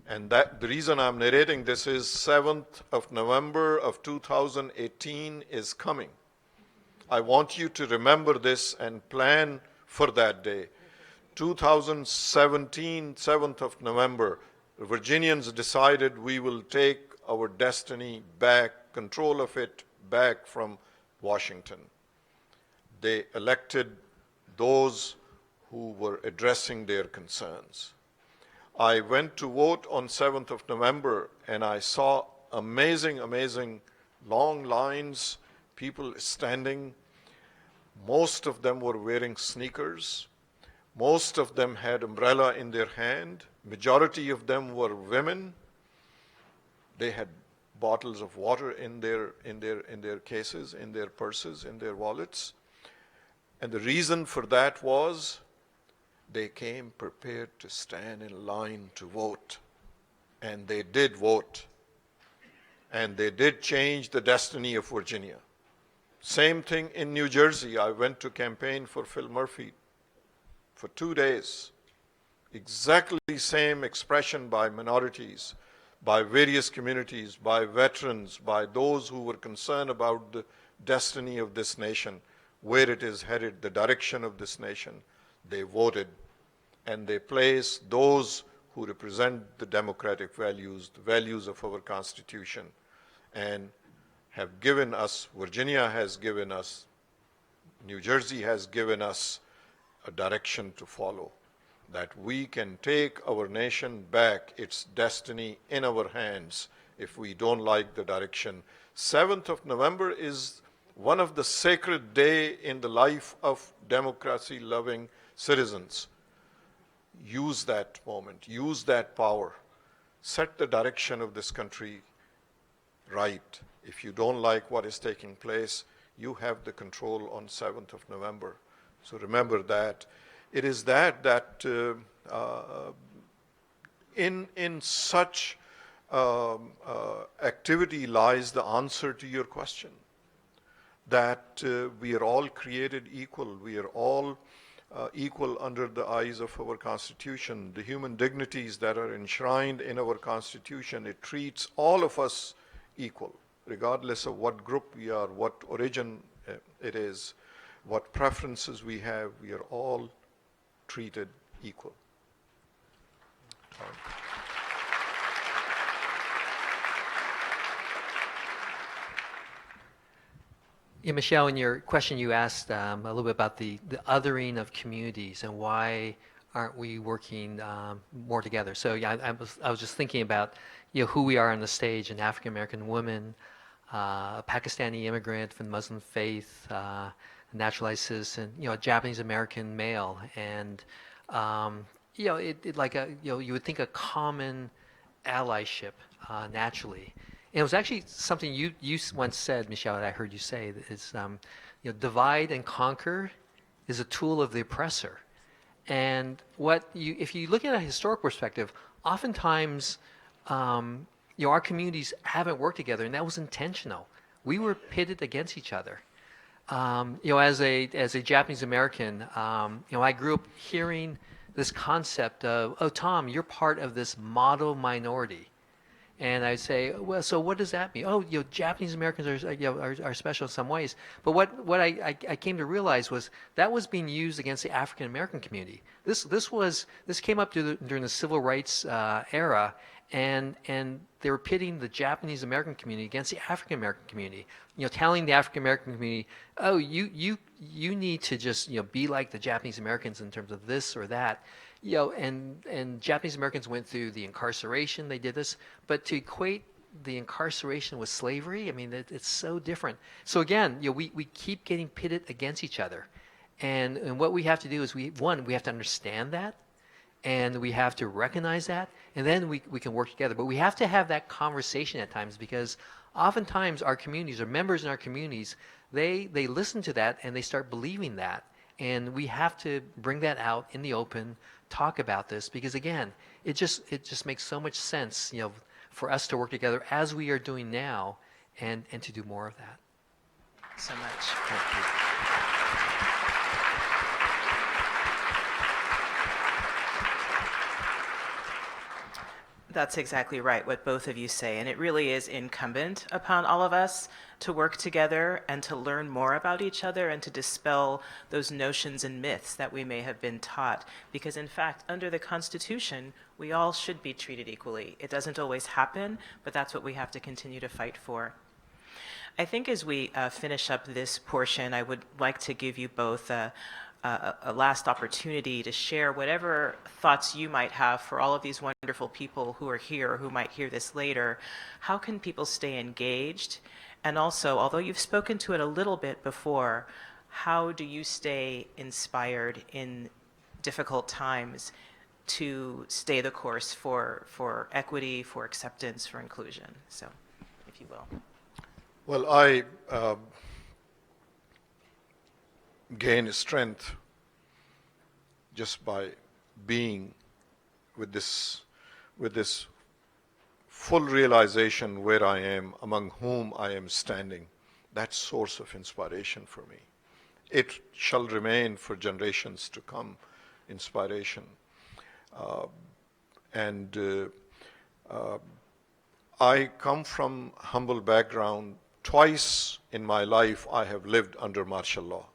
and that the reason I'm narrating this is 7th of November of 2018 is coming. I want you to remember this and plan for that day. 2017, 7th of November, the Virginians decided we will take our destiny back control of it back from Washington. They elected those who were addressing their concerns. I went to vote on 7th of November, and I saw amazing, amazing long lines, people standing. Most of them were wearing sneakers. Most of them had umbrella in their hand. Majority of them were women. They had bottles of water in their cases, in their purses, in their wallets. And the reason for that was they came prepared to stand in line to vote. And they did vote. And they did change the destiny of Virginia. Same thing in New Jersey. I went to campaign for Phil Murphy for 2 days. Exactly same expression by minorities, by various communities, by veterans, by those who were concerned about the destiny of this nation, where it is headed, the direction of this nation. They voted, and they placed those who represent the democratic values, the values of our Constitution, and have given us, Virginia has given us, New Jersey has given us a direction to follow, that we can take our nation back, its destiny in our hands if we don't like the direction. 7th of November is one of the sacred days in the life of democracy-loving citizens. Use that moment, use that power, set the direction of this country right. If you don't like what is taking place, you have the control on 7th of November. So remember that. It is that in such activity lies the answer to your question, that we are all created equal. We are all equal under the eyes of our Constitution. The human dignities that are enshrined in our Constitution, it treats all of us equal, regardless of what group we are, what origin it is, what preferences we have. We are all treated equal. Yeah, Michelle, in your question you asked a little bit about the othering of communities and why aren't we working more together. So yeah, I was just thinking about who we are on the stage, an African American woman, a Pakistani immigrant from the Muslim faith, a naturalized citizen, a Japanese American male, and you would think a common allyship naturally. And it was actually something you once said, Michelle, that I heard you say, that is, divide and conquer is a tool of the oppressor. And if you look at a historic perspective, oftentimes, our communities haven't worked together, and that was intentional. We were pitted against each other. As a Japanese American, I grew up hearing this concept of, oh, Tom, you're part of this model minority. And I'd say, well, so what does that mean? Oh, Japanese Americans are special in some ways. But what I came to realize was that was being used against the African American community. This came up during the Civil Rights era, and they were pitting the Japanese American community against the African American community. Telling the African American community, oh, you need to just be like the Japanese Americans in terms of this or that. And Japanese Americans went through the incarceration, they did this, but to equate the incarceration with slavery, I mean, it's so different. So again, we keep getting pitted against each other. And what we have to do is we have to understand that, and we have to recognize that, and then we can work together. But we have to have that conversation at times, because oftentimes our communities, or members in our communities, they listen to that and they start believing that. And we have to bring that out in the open, talk about this, because again, it just makes so much sense, for us to work together as we are doing now, and to do more of that. So much. Thank you. That's exactly right, what both of you say. And it really is incumbent upon all of us to work together and to learn more about each other and to dispel those notions and myths that we may have been taught. Because in fact, under the Constitution, we all should be treated equally. It doesn't always happen, but that's what we have to continue to fight for. I think as we finish up this portion, I would like to give you both a last opportunity to share whatever thoughts you might have for all of these wonderful people who are here or who might hear this later. How can people stay engaged? And also, although you've spoken to it a little bit before, how do you stay inspired in difficult times to stay the course for equity, for acceptance, for inclusion? So, if you will. Well, I gain strength just by being with this full realization where I am, among whom I am standing. That source of inspiration for me. It shall remain for generations to come, inspiration. I come from humble background. Twice in my life I have lived under martial law,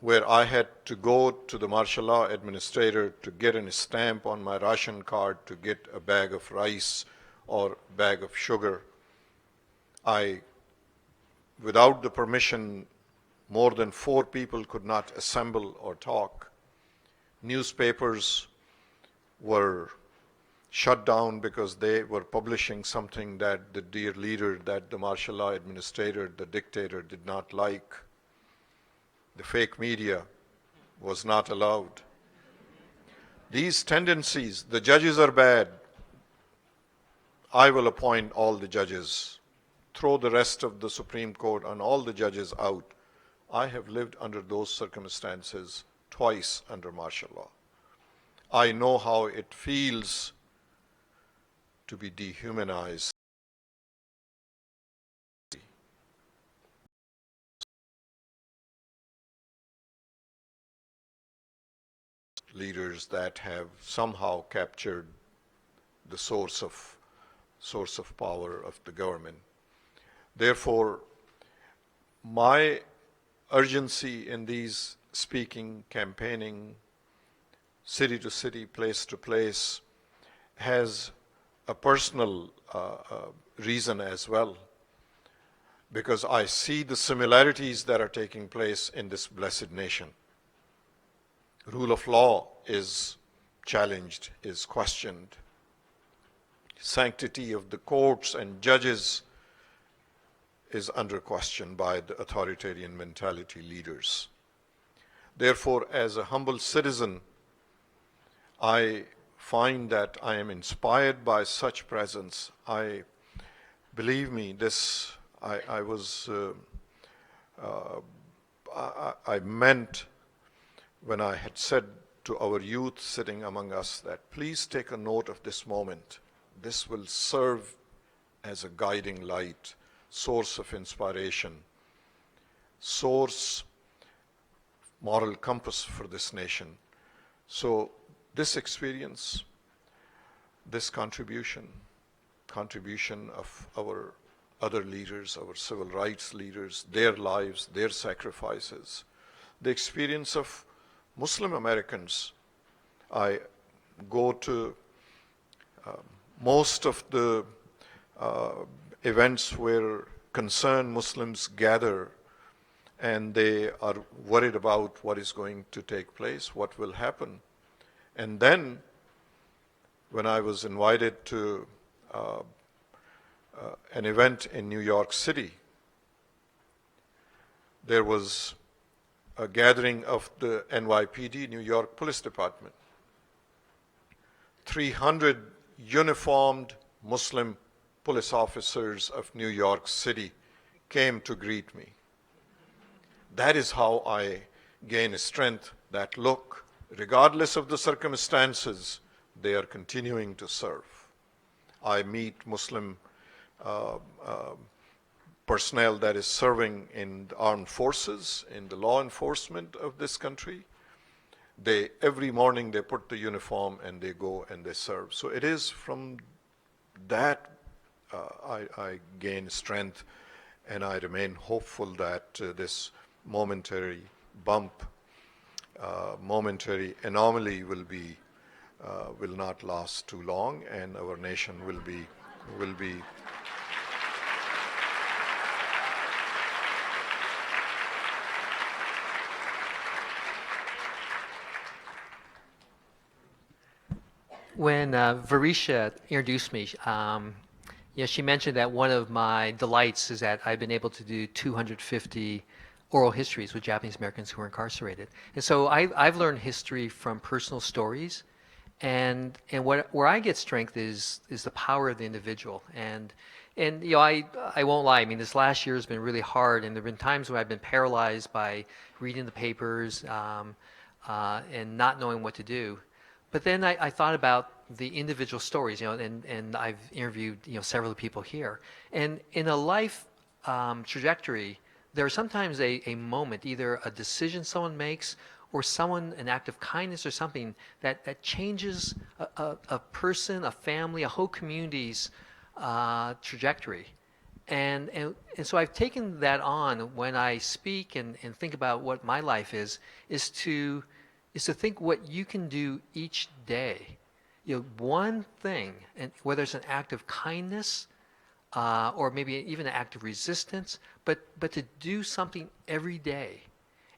where I had to go to the martial law administrator to get a stamp on my ration card to get a bag of rice or bag of sugar. Without the permission, more than 4 people could not assemble or talk. Newspapers were shut down because they were publishing something that the dear leader, that the martial law administrator, the dictator did not like. The fake media was not allowed. These tendencies, the judges are bad. I will appoint all the judges. Throw the rest of the Supreme Court and all the judges out. I have lived under those circumstances twice under martial law. I know how it feels to be dehumanized. Leaders that have somehow captured the source of power of the government. Therefore, my urgency in these speaking, campaigning, city to city, place to place, has a personal reason as well, because I see the similarities that are taking place in this blessed nation. Rule of law is challenged, is questioned. Sanctity of the courts and judges is under question by the authoritarian mentality leaders. Therefore, as a humble citizen, I find that I am inspired by such presence. Believe me, I meant when I had said to our youth sitting among us that please take a note of this moment. This will serve as a guiding light, source of inspiration, source, moral compass for this nation. So this experience, this contribution of our other leaders, our civil rights leaders, their lives, their sacrifices, the experience of Muslim Americans. I go to most of the events where concerned Muslims gather and they are worried about what is going to take place, what will happen. And then when I was invited to an event in New York City, there was a gathering of the NYPD, New York Police Department. 300 uniformed Muslim police officers of New York City came to greet me. That is how I gain strength, that look, regardless of the circumstances, they are continuing to serve. I meet Muslim personnel that is serving in the armed forces, in the law enforcement of this country. Every morning they put the uniform and they go and they serve. So it is from that I gain strength, and I remain hopeful that this momentary bump, momentary anomaly will not last too long, and our nation will be when Varisha introduced me, she mentioned that one of my delights is that I've been able to do 250 oral histories with Japanese Americans who are incarcerated. And so I've learned history from personal stories, and where I get strength is the power of the individual. And I won't lie. I mean, this last year has been really hard, and there have been times when I've been paralyzed by reading the papers and not knowing what to do. But then I thought about the individual stories, and I've interviewed, several people here. And in a life trajectory, there's sometimes a moment, either a decision someone makes or an act of kindness or something that changes a person, a family, a whole community's trajectory. And so I've taken that on when I speak and think about what my life is to think what you can do each day. One thing, and whether it's an act of kindness or maybe even an act of resistance, but to do something every day.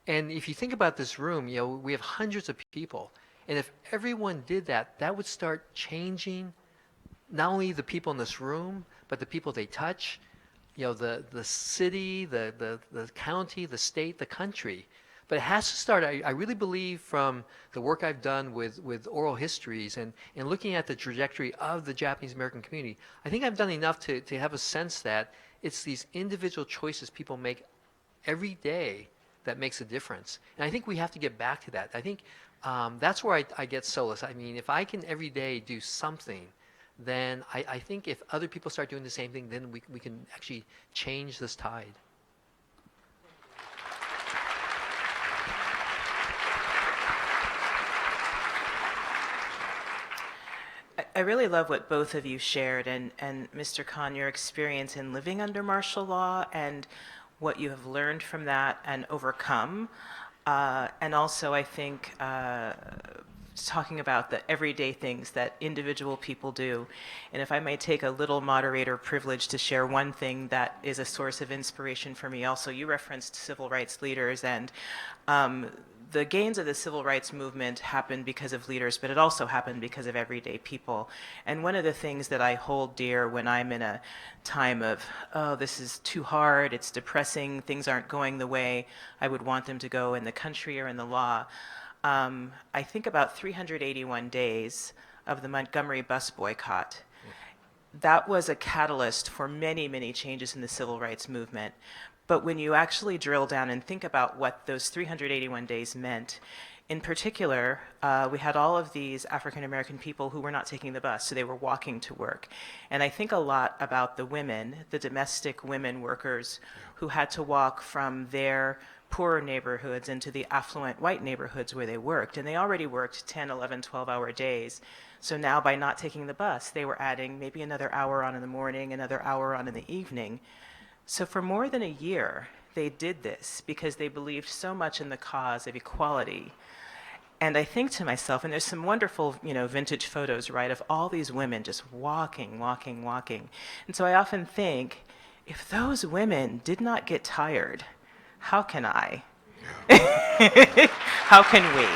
And if you think about this room, we have hundreds of people, and if everyone did that, that would start changing not only the people in this room, but the people they touch, the city, the county, the state, the country. But it has to start, I really believe, from the work I've done with oral histories and looking at the trajectory of the Japanese American community. I think I've done enough to have a sense that it's these individual choices people make every day that makes a difference. And I think we have to get back to that. I think that's where I get solace. I mean, if I can every day do something, then I think if other people start doing the same thing, then we can actually change this tide. I really love what both of you shared, and Mr. Khan, your experience in living under martial law and what you have learned from that and overcome. And also, I think, talking about the everyday things that individual people do. And if I may take a little moderator privilege to share one thing that is a source of inspiration for me also. You referenced civil rights leaders, and the gains of the civil rights movement happened because of leaders, but it also happened because of everyday people. And one of the things that I hold dear when I'm in a time of, oh, this is too hard, it's depressing, things aren't going the way I would want them to go in the country or in the law, I think about 381 days of the Montgomery bus boycott. That was a catalyst for many, many changes in the civil rights movement. But when you actually drill down and think about what those 381 days meant, in particular, we had all of these African American people who were not taking the bus, so they were walking to work. And I think a lot about the women, the domestic women workers who had to walk from their poorer neighborhoods into the affluent white neighborhoods where they worked. And they already worked 10, 11, 12-hour days. So now by not taking the bus, they were adding maybe another hour on in the morning, another hour on in the evening. So for more than a year, they did this because they believed so much in the cause of equality. And I think to myself, and there's some wonderful, vintage photos, right, of all these women just walking. And so I often think, if those women did not get tired, how can I? How can we?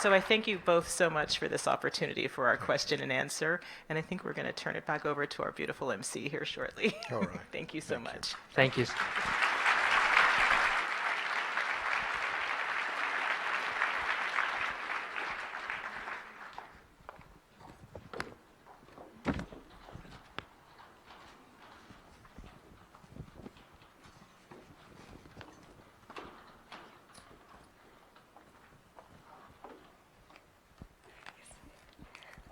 So I thank you both so much for this opportunity for our question and answer. And I think we're going to turn it back over to our beautiful MC here shortly. All right. Thank you so much. Thank you.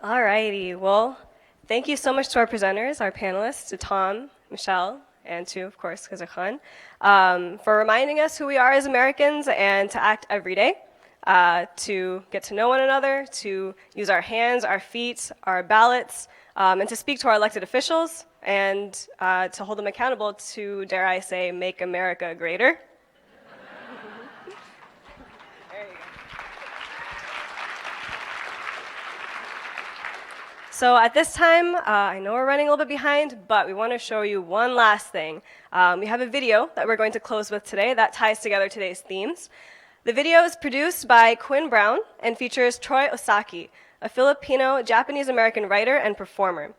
Alrighty, well, thank you so much to our presenters, our panelists, to Tom, Michelle, and to, of course, Khan, for reminding us who we are as Americans and to act every day, to get to know one another, to use our hands, our feet, our ballots, and to speak to our elected officials, and to hold them accountable to, dare I say, make America greater. So at this time, I know we're running a little bit behind, but we want to show you one last thing. We have a video that we're going to close with today that ties together today's themes. The video is produced by Quinn Brown and features Troy Osaki, a Filipino Japanese-American writer and performer.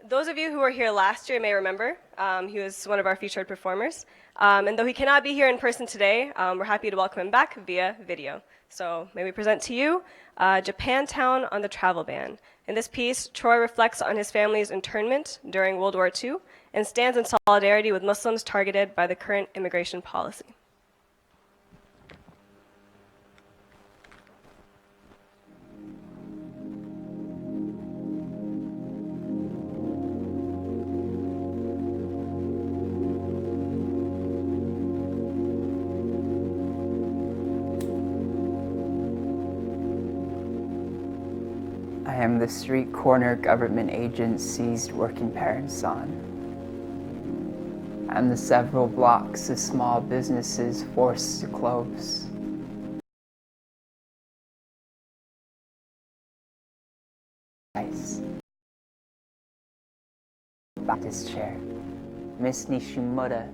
Those of you who were here last year may remember he was one of our featured performers. And though he cannot be here in person today, we're happy to welcome him back via video. So may we present to you Japantown on the Travel Ban. In this piece, Troy reflects on his family's internment during World War II and stands in solidarity with Muslims targeted by the current immigration policy. I am the street corner government agent seized working parents' son. I am the several blocks of small businesses forced to close. Baptist chair. Miss Nishimura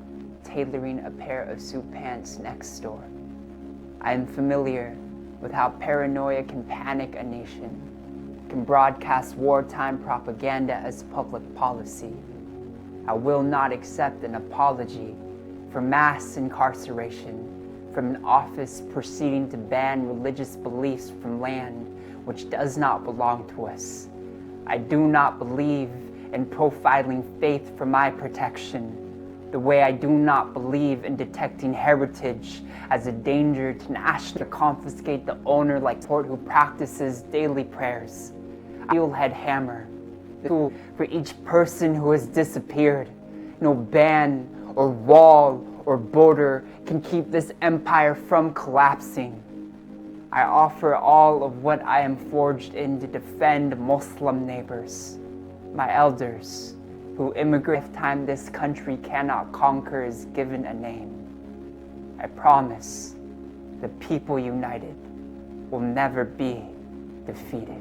tailoring a pair of suit pants next door. I am familiar with how paranoia can panic a nation, can broadcast wartime propaganda as public policy. I will not accept an apology for mass incarceration from an office proceeding to ban religious beliefs from land which does not belong to us. I do not believe in profiling faith for my protection, the way I do not believe in detecting heritage as a danger to nationally confiscate the owner like Port who practices daily prayers. Steelhead hammer, the tool for each person who has disappeared. No ban or wall or border can keep this empire from collapsing. I offer all of what I am forged in to defend Muslim neighbors, my elders, who immigrate. Lifetime this country cannot conquer is given a name. I promise the people united will never be defeated.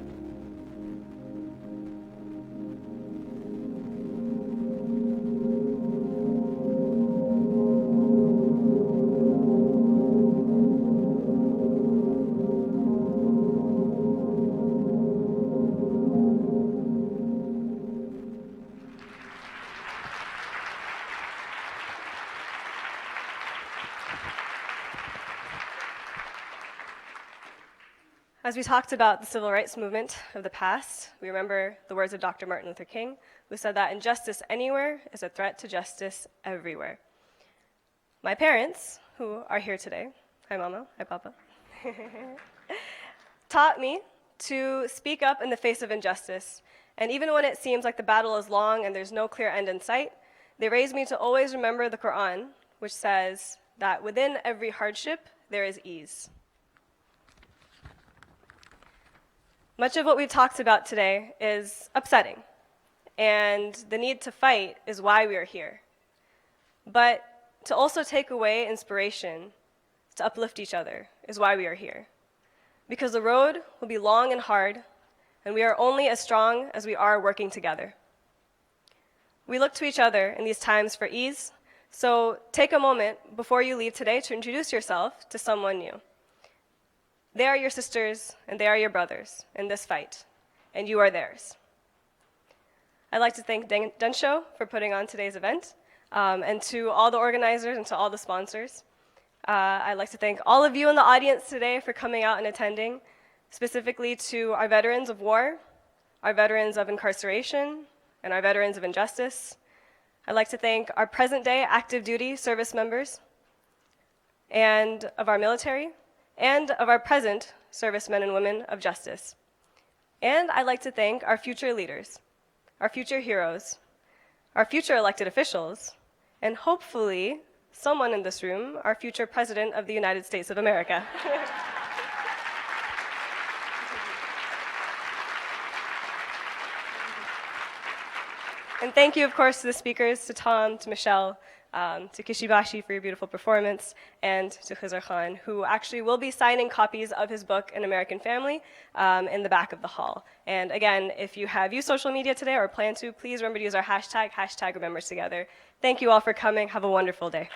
As we talked about the civil rights movement of the past, we remember the words of Dr. Martin Luther King, who said that injustice anywhere is a threat to justice everywhere. My parents, who are here today, hi Mama, hi Papa, taught me to speak up in the face of injustice. And even when it seems like the battle is long and there's no clear end in sight, they raised me to always remember the Quran, which says that within every hardship, there is ease. Much of what we've talked about today is upsetting, and the need to fight is why we are here. But to also take away inspiration, to uplift each other, is why we are here. Because the road will be long and hard, and we are only as strong as we are working together. We look to each other in these times for ease, so take a moment before you leave today to introduce yourself to someone new. They are your sisters and they are your brothers in this fight, and you are theirs. I'd like to thank Densho for putting on today's event, and to all the organizers and to all the sponsors. I'd like to thank all of you in the audience today for coming out and attending, specifically to our veterans of war, our veterans of incarceration, and our veterans of injustice. I'd like to thank our present-day active duty service members and of our military, and of our present servicemen and women of justice. And I'd like to thank our future leaders, our future heroes, our future elected officials, and hopefully someone in this room, our future President of the United States of America. And thank you, of course, to the speakers, to Tom, to Michelle, to Kishibashi for your beautiful performance, and to Khizr Khan, who actually will be signing copies of his book, An American Family, in the back of the hall. And again, if you have used social media today or plan to, please remember to use our hashtag, #RemembersTogether. Thank you all for coming. Have a wonderful day.